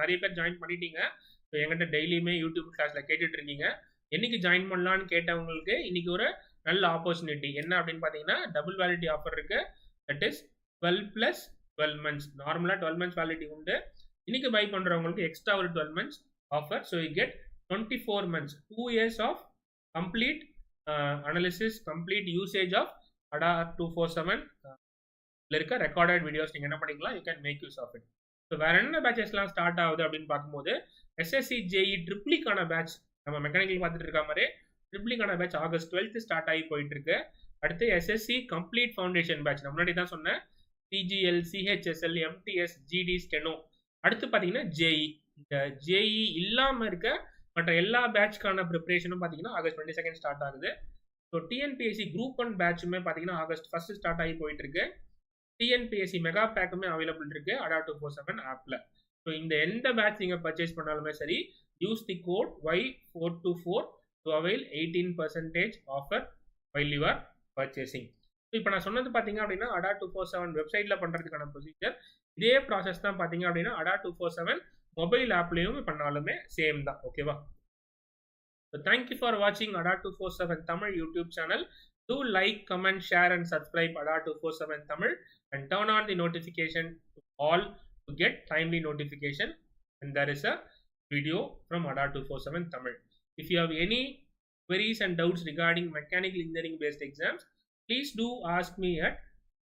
நிறைய பேர் ஜாயின் பண்ணிட்டீங்க. ஸோ எங்கிட்ட டெய்லியுமே யூடியூப் கிளாஸ்ல கேட்டுட்டு இருக்கீங்க. என்னைக்கு ஜாயின் பண்ணலான்னு கேட்டவங்களுக்கு இன்னைக்கு ஒரு நல்ல ஆப்பர்ச்சுனிட்டி என்ன அப்படின்னு பார்த்தீங்கன்னா டபுள் வேலிடிட்டி ஆஃபர் இருக்கு. That is 12 + 12 months. நார்மலா 12 months வேலிடிட்டி உண்டு. இன்னைக்கு பை பண்றவங்களுக்கு எக்ஸ்ட்ரா ஒரு 12 months offer. So you get 24 months, 2 years of complete analysis, complete usage of ADA 247 இருக்க ரெக்கார்டட் வீடியோஸ் நீங்க என்ன பண்ணிக்கலாம், you can make use of it. So வேற என்ன பேட்சஸ்லாம் ஸ்டார்ட் ஆகுது அப்படின்னு பார்க்கும்போது SSC JEE ட்ரிப்ளிக்கான பேட்ச் நம்ம மெக்கானிக்கல் பார்த்துட்டு இருக்க மாதிரி ட்ரிப்ளிக்கான பேட்ச் ஆகஸ்ட் 12 ஸ்டார்ட் ஆகி போயிட்டு இருக்கு. அடுத்து SSC கம்ப்ளீட் ஃபவுண்டேஷன் பேட்ச் நான் முன்னாடி தான் சொன்னேன், CGL, CHSL, MTS, GD, steno. அடுத்து பார்த்தீங்கன்னா JEE. இந்த JEE இல்லாம இருக்க மற்ற எல்லா பேட்ச்க்கான ப்ரிப்பரேஷனும் பார்த்தீங்கன்னா ஆகஸ்ட் 22 ஸ்டார்ட் ஆகுது. ஸோ TNPSC குரூப் 1 பேட்சுமே பார்த்தீங்கன்னா ஆகஸ்ட் 1 ஸ்டார்ட் ஆகி போயிட்டு இருக்கு. TNPSC மெகா பேக்குமே அவைலபிள் இருக்கு ADA 247 ஆப்ல. ஸோ இந்த எந்த பேட்ச் நீங்க பர்ச்சேஸ் பண்ணாலுமே சரி, use the code Y424 to avail 18% offer while you are purchasing. So இப்போ நான் சொன்னது பார்த்தீங்க அப்படின்னா ADA 247 வெப்சைட்ல பண்றதுக்கான ப்ரொசீஜர். இதே ப்ராசஸ் தான் பார்த்தீங்க அப்படின்னா ADA 247 மொபைல் ஆப்லயும் பண்ணாலுமே சேம் தான். ஓகேவா? So thank you for watching ADA 247 Tamil YouTube channel. Do like, comment, share and subscribe ADA 247 Tamil and turn on the notification to all to get timely notification when there is a video from ADA 247 Tamil. If you have any queries and doubts regarding mechanical engineering based exams, please do ask me at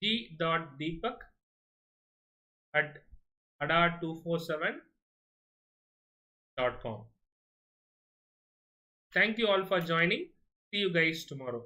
g.deepak@ada247.com. Thank you all for joining. See you guys tomorrow.